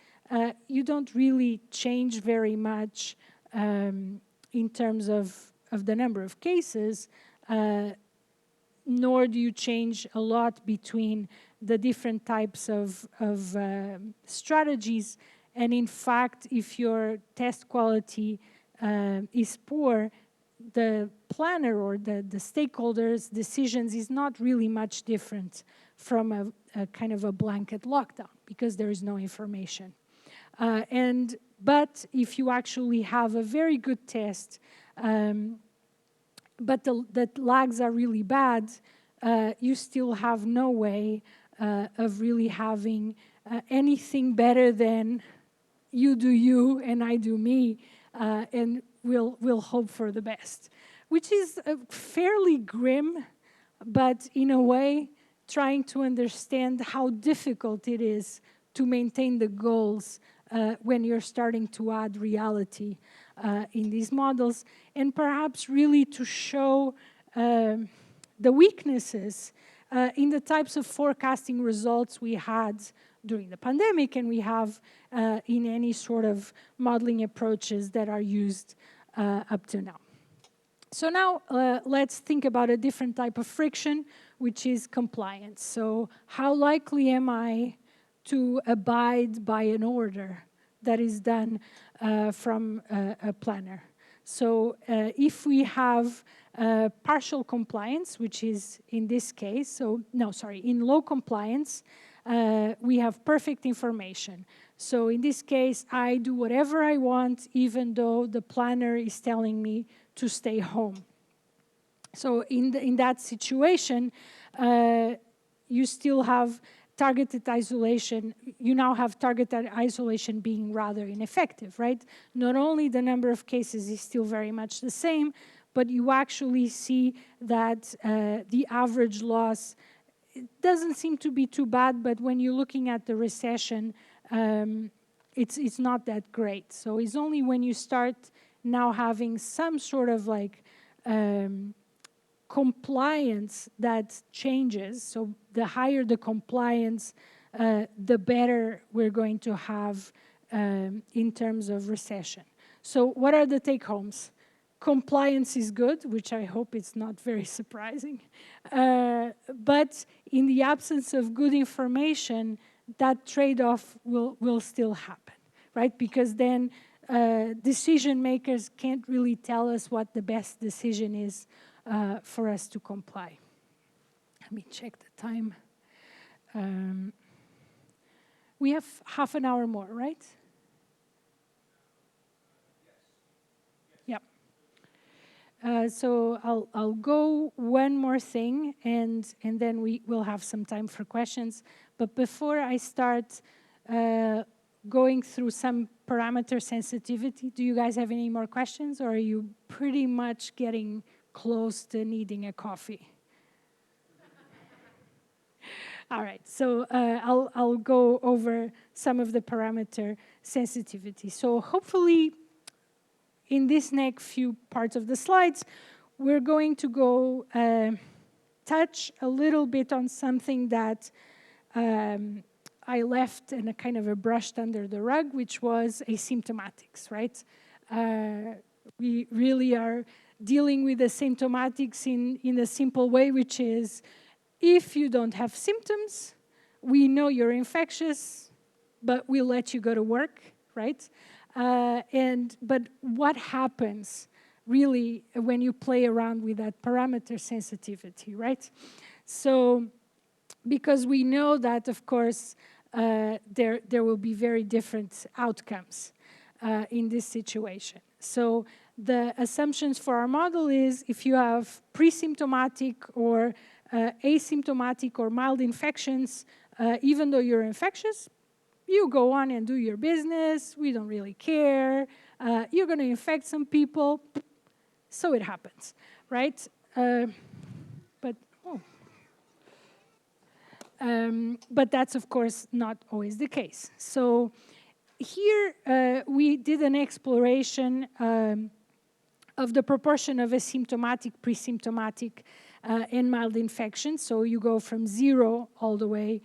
you don't really change very much in terms of the number of cases, nor do you change a lot between the different types of strategies. And in fact, if your test quality is poor, the planner or the stakeholders' decisions is not really much different from a kind of a blanket lockdown, because there is no information. But if you actually have a very good test, but the lags are really bad, you still have no way of really having anything better than you do you and I do me, and we'll hope for the best, which is fairly grim, but in a way trying to understand how difficult it is to maintain the goals when you're starting to add reality in these models, and perhaps really to show the weaknesses in the types of forecasting results we had during the pandemic and we have in any sort of modeling approaches that are used up to now. So now let's think about a different type of friction, which is compliance. So how likely am I to abide by an order that is done from a planner? So if we have partial compliance, which is in this case, in low compliance, we have perfect information. So in this case, I do whatever I want, even though the planner is telling me to stay home. So in that situation, you still have targeted isolation. You now have targeted isolation being rather ineffective, right? Not only the number of cases is still very much the same, but you actually see that the average loss, it doesn't seem to be too bad, but when you're looking at the recession, it's not that great. So it's only when you start now having some sort of like compliance that changes. So the higher the compliance, the better we're going to have in terms of recession. So what are the take-homes? Compliance is good, which I hope it's not very surprising. But in the absence of good information, that trade-off will still happen, right? Because then decision makers can't really tell us what the best decision is for us to comply. Let me check the time. We have half an hour more, right? So I'll go one more thing, and then we will have some time for questions. But before I start going through some parameter sensitivity, do you guys have any more questions, or are you pretty much getting close to needing a coffee? All right, so I'll go over some of the parameter sensitivity. So hopefully, in this next few parts of the slides, we're going to go touch a little bit on something that I left and a kind of a brushed under the rug, which was asymptomatics, right? We really are dealing with the symptomatics in a simple way, which is if you don't have symptoms, we know you're infectious, but we'll let you go to work, right? But what happens really when you play around with that parameter sensitivity, right? So, because we know that, of course, there will be very different outcomes in this situation. So the assumptions for our model is if you have pre-symptomatic or asymptomatic or mild infections, even though you're infectious, you go on and do your business. We don't really care. You're going to infect some people. So it happens, right? But that's, of course, not always the case. So here we did an exploration of the proportion of asymptomatic, pre-symptomatic, and mild infections. So you go from 0 all the way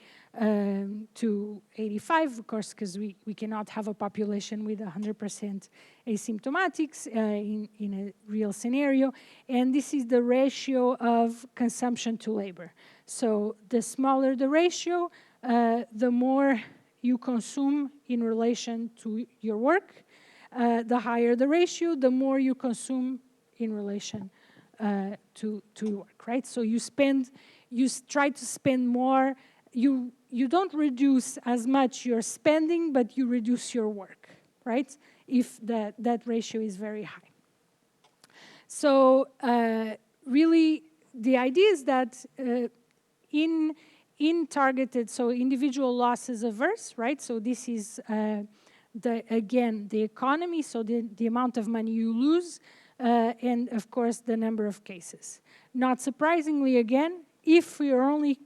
to 85, of course, because we cannot have a population with 100% asymptomatics in a real scenario. And this is the ratio of consumption to labor. So the smaller the ratio, the more you consume in relation to your work. The higher the ratio, the more you consume in relation to work, right? So you try to spend more. You don't reduce as much your spending, but you reduce your work, right? If that ratio is very high. So really, the idea is that in targeted, so individual losses averse, right? So this is again the economy, so the amount of money you lose, and of course the number of cases. Not surprisingly, again, if we are only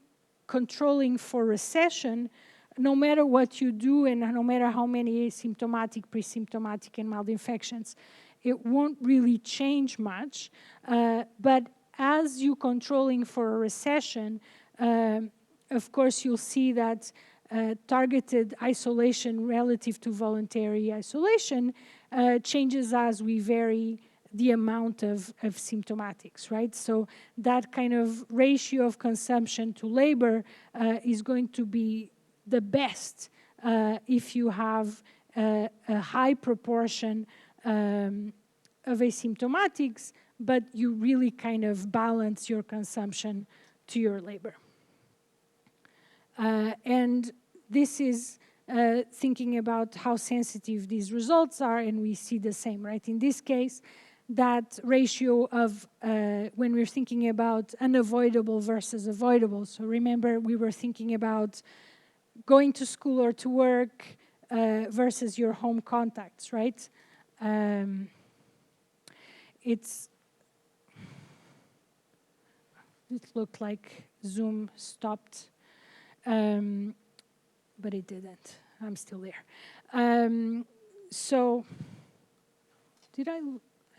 controlling for recession, no matter what you do and no matter how many asymptomatic, pre-symptomatic, and mild infections, it won't really change much. But as you're controlling for a recession, of course, you'll see that targeted isolation relative to voluntary isolation changes as we vary the amount of symptomatics, right? So that kind of ratio of consumption to labor is going to be the best if you have a high proportion of asymptomatics, but you really kind of balance your consumption to your labor. And this is thinking about how sensitive these results are, and we see the same, right? In this case, that ratio of when we're thinking about unavoidable versus avoidable. So remember, we were thinking about going to school or to work versus your home contacts, right? It looked like Zoom stopped, but it didn't. I'm still there. So did I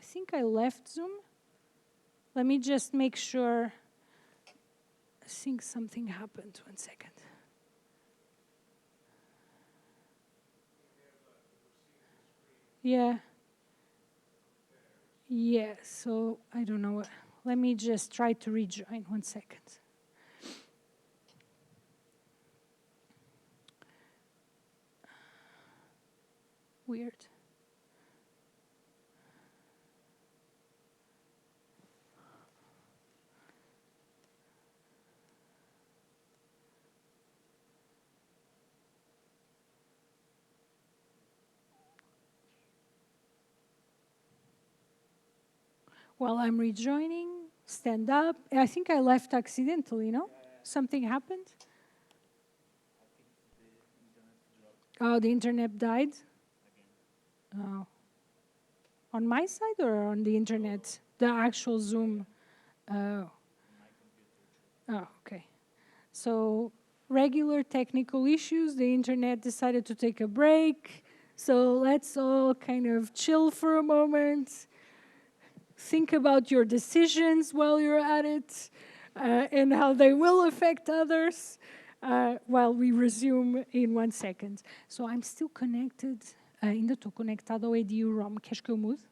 think I left Zoom. Let me just make sure. I think something happened. 1 second. Yeah. Yeah, so I don't know. Let me just try to rejoin. 1 second. Weird. While I'm rejoining, stand up. I think I left accidentally, no? Something happened? Oh, the internet died? Oh. On my side or on the internet? The actual Zoom? Oh. Oh, okay. So regular technical issues. The internet decided to take a break. So let's all kind of chill for a moment. think about your decisions while you're at it and how they will affect others while we resume in 1 second. So I'm still connected. Ainda estou conectado ao edu-rom. Queres que eu mude?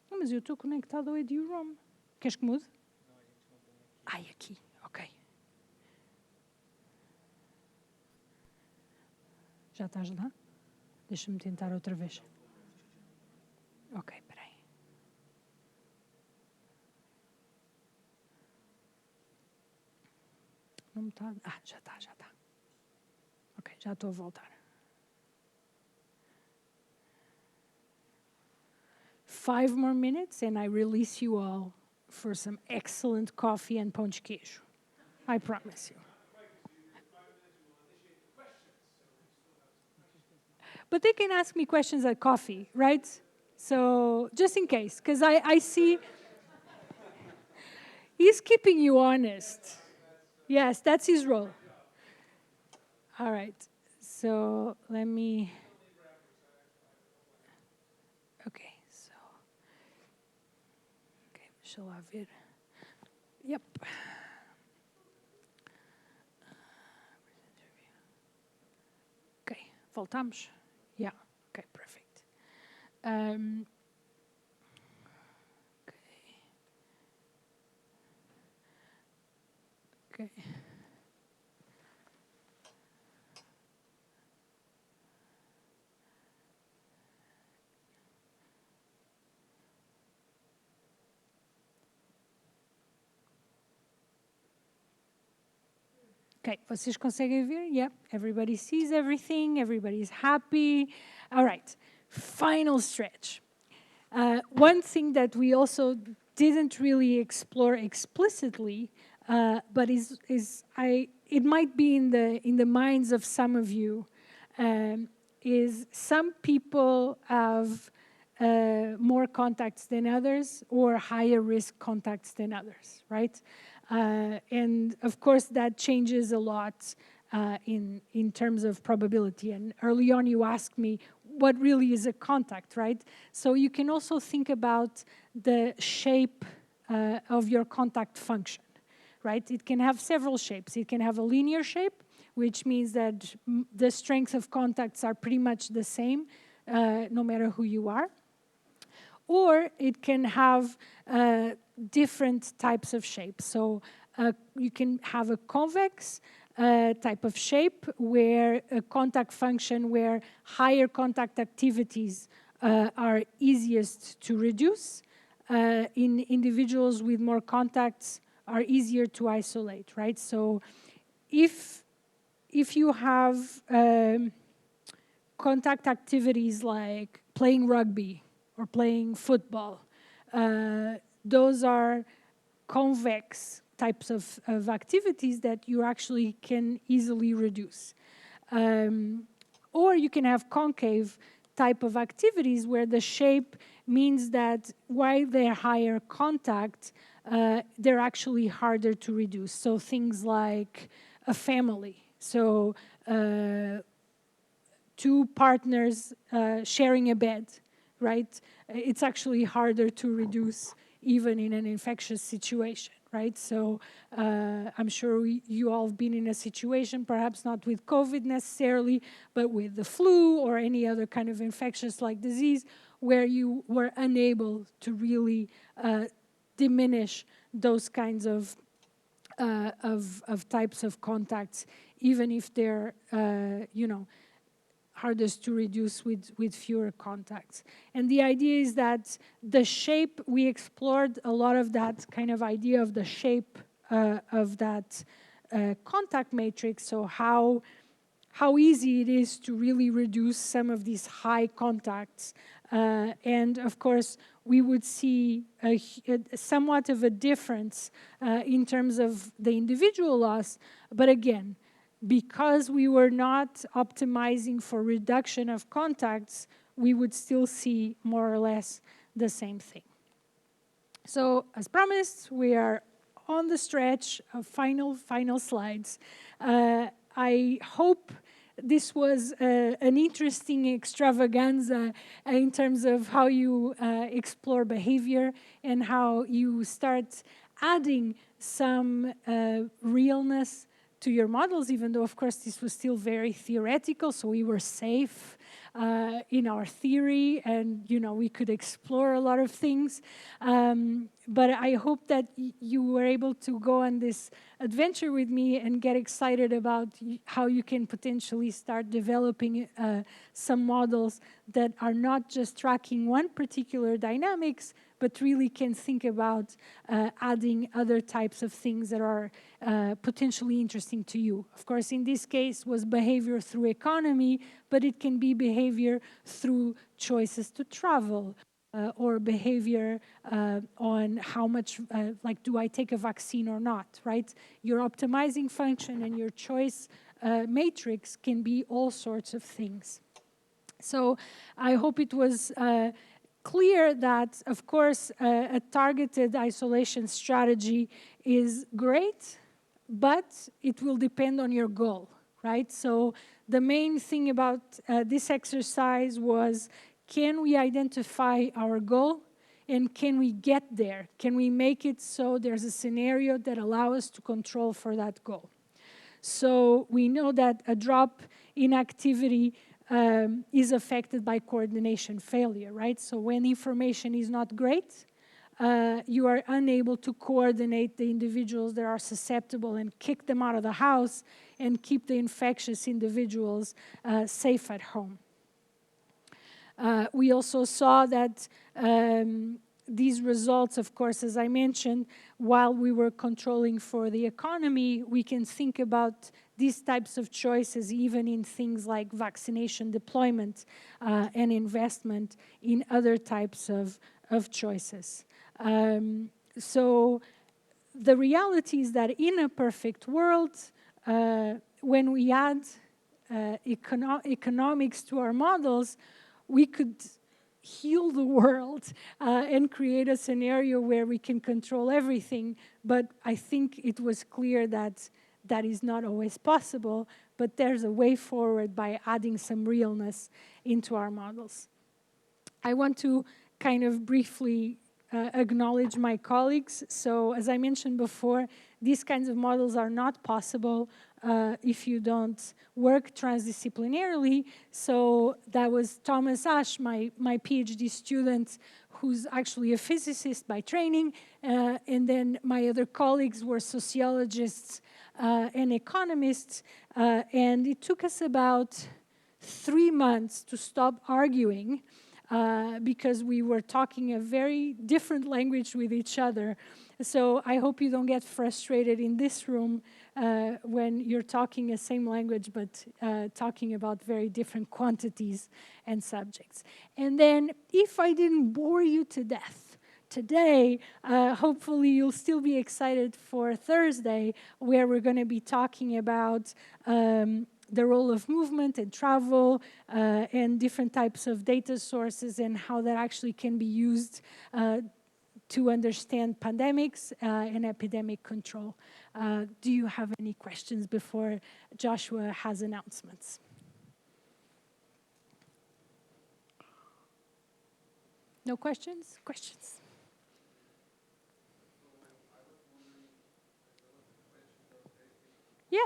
Não, mas eu estou conectado ao edu-rom. Queres que mude? Ai, aqui. Ok. Já estás lá? Deixa-me tentar outra vez. Ok, espera aí. Não me está... Ah, já está, já está. Ok, já estou a voltar. 5 more minutes and I release you all for some excellent coffee and pão de queijo. I promise you. But they can ask me questions at coffee, right? So just in case, because I see he's keeping you honest. Yes, that's his role. All right. So let me... Okay, so... Okay, deixa lá ver. Yep. Okay, voltamos? Yeah, okay, perfect. Okay. Okay. Okay, vocês conseguem ver? Yep, everybody sees everything, everybody's happy. All right, final stretch. One thing that we also didn't really explore explicitly, but it might be in the minds of some of you, is some people have more contacts than others or higher risk contacts than others, right? And of course, that changes a lot in terms of probability. And early on, you asked me, what really is a contact, right? So you can also think about the shape of your contact function, right? It can have several shapes. It can have a linear shape, which means that the strength of contacts are pretty much the same, no matter who you are. Or it can have different types of shapes. So you can have a convex type of shape where a contact function where higher contact activities are easiest to reduce. In individuals with more contacts are easier to isolate, right? So if you have contact activities like playing rugby or playing football, those are convex types of activities that you actually can easily reduce. Or you can have concave type of activities where the shape means that while they're higher contact, they're actually harder to reduce. So things like a family. So 2 partners sharing a bed, right? It's actually harder to reduce even in an infectious situation, right? So I'm sure you all have been in a situation, perhaps not with COVID necessarily, but with the flu or any other kind of infectious-like disease where you were unable to really diminish those kinds of types of contacts, even if they're, hardest to reduce with fewer contacts. And the idea is that the shape, we explored a lot of that kind of idea of the shape of that contact matrix, so how easy it is to really reduce some of these high contacts. And of course, we would see somewhat of a difference in terms of the individual loss, but again, because we were not optimizing for reduction of contacts, we would still see more or less the same thing. So, as promised, we are on the stretch of final slides. I hope this was an interesting extravaganza in terms of how you explore behavior and how you start adding some realness to your models, even though, of course, this was still very theoretical, so we were safe in our theory, and we could explore a lot of things. But I hope that you were able to go on this adventure with me and get excited about how you can potentially start developing some models that are not just tracking one particular dynamics, but really can think about adding other types of things that are potentially interesting to you. Of course, in this case was behavior through economy, but it can be behavior through choices to travel, or behavior on how much, like, do I take a vaccine or not, right? Your optimizing function and your choice matrix can be all sorts of things. So I hope it was clear that, of course, a targeted isolation strategy is great, but it will depend on your goal, right? So the main thing about this exercise was, can we identify our goal, and can we get there? Can we make it so there's a scenario that allows us to control for that goal? So we know that a drop in activity is affected by coordination failure, right? So when information is not great, you are unable to coordinate the individuals that are susceptible and kick them out of the house and keep the infectious individuals safe at home. We also saw that these results, of course, as I mentioned, while we were controlling for the economy, we can think about these types of choices even in things like vaccination deployment and investment in other types of choices. So the reality is that in a perfect world, when we add economics to our models, we could heal the world and create a scenario where we can control everything. But I think it was clear that that is not always possible, but there's a way forward by adding some realness into our models. I want to kind of briefly acknowledge my colleagues. So as I mentioned before, these kinds of models are not possible if you don't work transdisciplinarily. So that was Thomas Ash, my PhD student, who's actually a physicist by training. And then my other colleagues were sociologists and economists. And it took us about 3 months to stop arguing because we were talking a very different language with each other. So I hope you don't get frustrated in this room when you're talking the same language, but talking about very different quantities and subjects. And then, if I didn't bore you to death today, hopefully you'll still be excited for Thursday, where we're going to be talking about the role of movement and travel and different types of data sources and how that actually can be used to understand pandemics and epidemic control. Do you have any questions before Joshua has announcements? No questions? Questions? Yeah.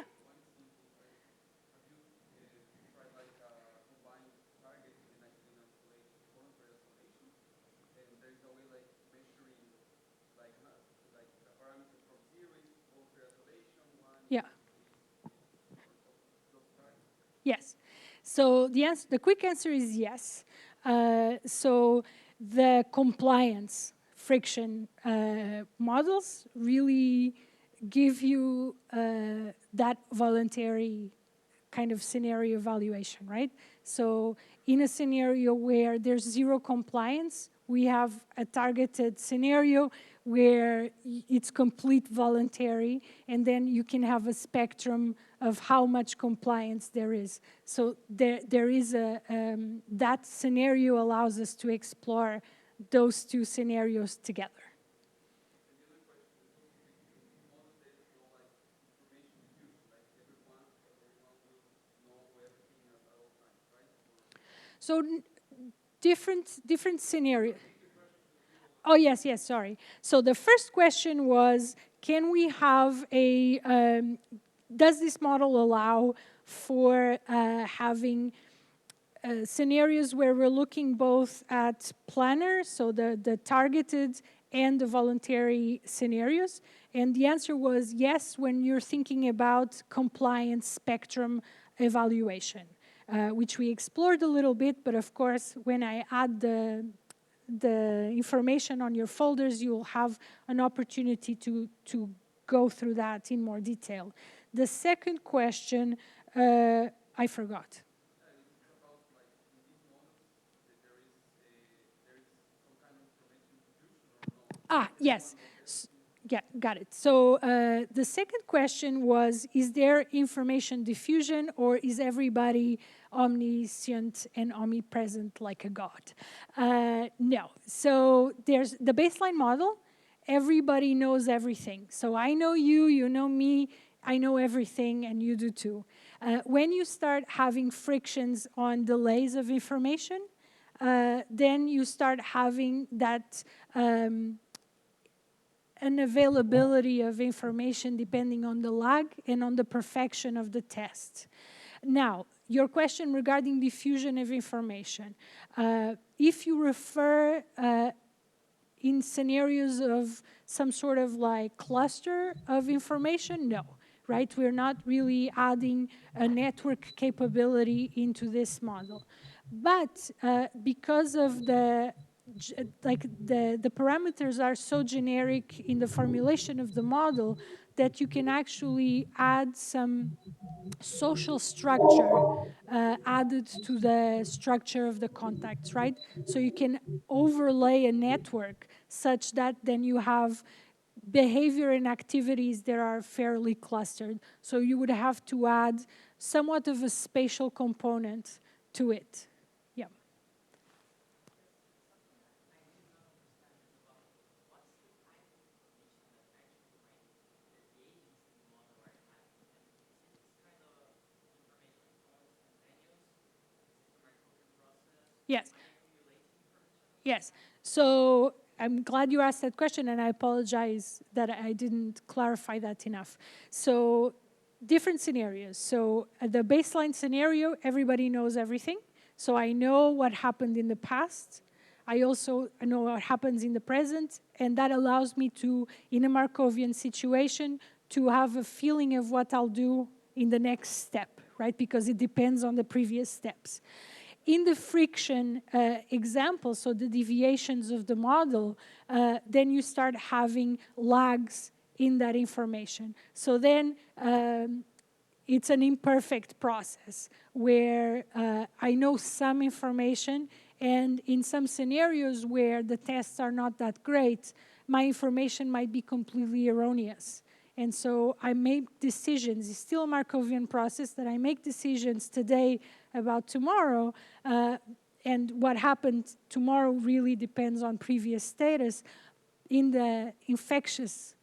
Yeah. Yes. So the quick answer is yes. So the compliance friction models really give you that voluntary kind of scenario evaluation, right? So in a scenario where there's zero compliance, we have a targeted scenario where it's complete voluntary, and then you can have a spectrum of how much compliance there is. So there is that scenario allows us to explore those two scenarios together. So different scenario. Oh, yes, sorry. So the first question was, can we have does this model allow for having scenarios where we're looking both at planners, so the targeted and the voluntary scenarios? And the answer was yes, when you're thinking about compliance spectrum evaluation, which we explored a little bit, but of course, when I add the information on your folders, you'll have an opportunity to go through that in more detail. The second question, I forgot. Yes. Yeah, got it. So the second question was, is there information diffusion, or is everybody omniscient and omnipresent like a god? No. So there's the baseline model. Everybody knows everything. So I know you, you know me, I know everything, and you do too. When you start having frictions on delays of information, then you start having that an availability of information depending on the lag and on the perfection of the test. Now, your question regarding diffusion of information. If you refer in scenarios of some sort of like cluster of information, no, right? We're not really adding a network capability into this model. But because of the parameters are so generic in the formulation of the model that you can actually add some social structure added to the structure of the contacts, right? So you can overlay a network such that then you have behavior and activities that are fairly clustered. So you would have to add somewhat of a spatial component to it. Yeah. Yes. Yes. So I'm glad you asked that question, and I apologize that I didn't clarify that enough. So different scenarios. So the baseline scenario, everybody knows everything. So I know what happened in the past. I also know what happens in the present, and that allows me to, in a Markovian situation, to have a feeling of what I'll do in the next step, right? Because it depends on the previous steps. In the friction example, so the deviations of the model, then you start having lags in that information. So then it's an imperfect process where I know some information, and in some scenarios where the tests are not that great, my information might be completely erroneous. And so I make decisions. It's still a Markovian process that I make decisions today about tomorrow, and what happened tomorrow really depends on previous status in the infectious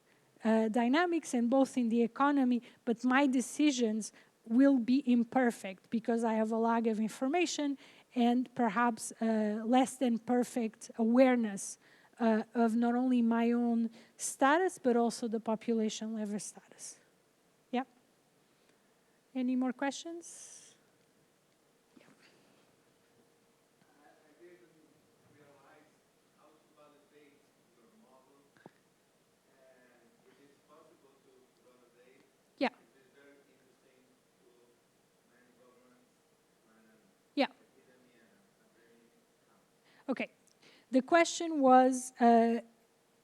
dynamics and both in the economy, but my decisions will be imperfect because I have a lag of information and perhaps less than perfect awareness of not only my own status, but also the population level status. Yeah? Any more questions? Yeah. Yeah. Okay. The question was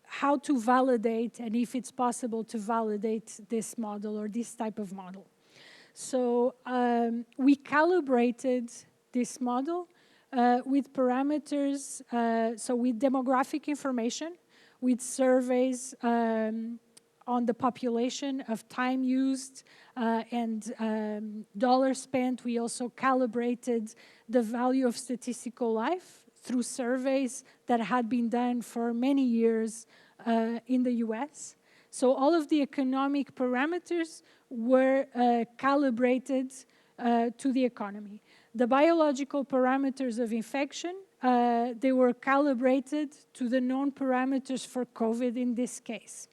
how to validate and if it's possible to validate this model or this type of model. So we calibrated this model with parameters, so with demographic information, with surveys on the population of time used and dollars spent. We also calibrated the value of statistical life through surveys that had been done for many years in the US. So all of the economic parameters were calibrated to the economy. The biological parameters of infection, they were calibrated to the known parameters for COVID in this case.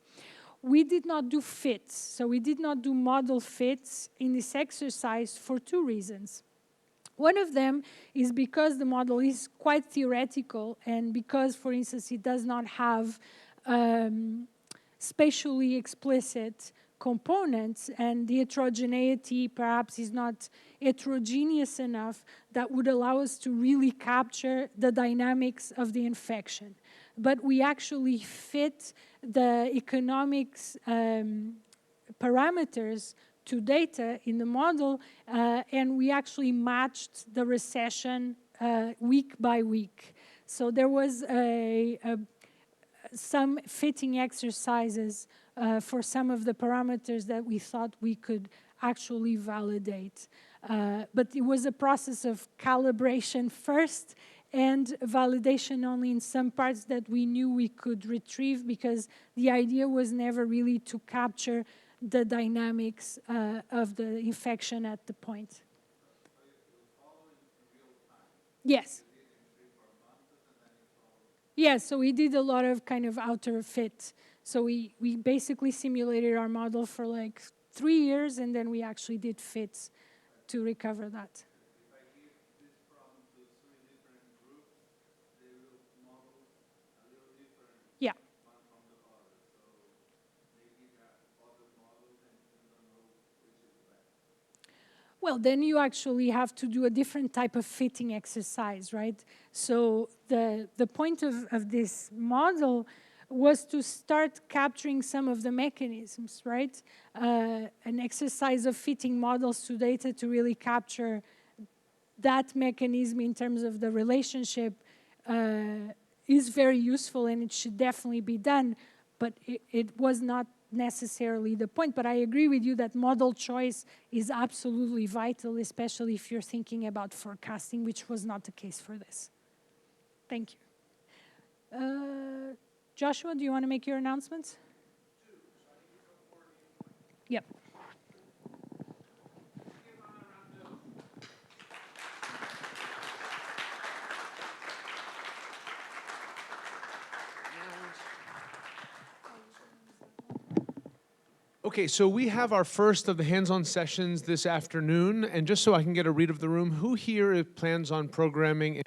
We did not do fits, so we did not do model fits in this exercise for two reasons. One of them is because the model is quite theoretical and because, for instance, it does not have spatially explicit components, and the heterogeneity perhaps is not heterogeneous enough that would allow us to really capture the dynamics of the infection. But we actually fit the economics parameters to data in the model, and we actually matched the recession week by week. So there was some fitting exercises for some of the parameters that we thought we could actually validate. But it was a process of calibration first and validation only in some parts that we knew we could retrieve, because the idea was never really to capture the dynamics of the infection at the point. Yes. Yes, so we did a lot of kind of outer fit. So we basically simulated our model for like 3 years, and then we actually did fits to recover that. If I give this problem to 3 different groups, they will model a little different Yeah. one from the other. So maybe there are other models and you don't know which is best. Well, then you actually have to do a different type of fitting exercise, right? So the point of this model was to start capturing some of the mechanisms, right? An exercise of fitting models to data to really capture that mechanism in terms of the relationship is very useful, and it should definitely be done, but it was not necessarily the point. But I agree with you that model choice is absolutely vital, especially if you're thinking about forecasting, which was not the case for this. Thank you. Joshua, do you want to make your announcements? Yep. Okay, so we have our first of the hands-on sessions this afternoon, and just so I can get a read of the room, who here plans on programming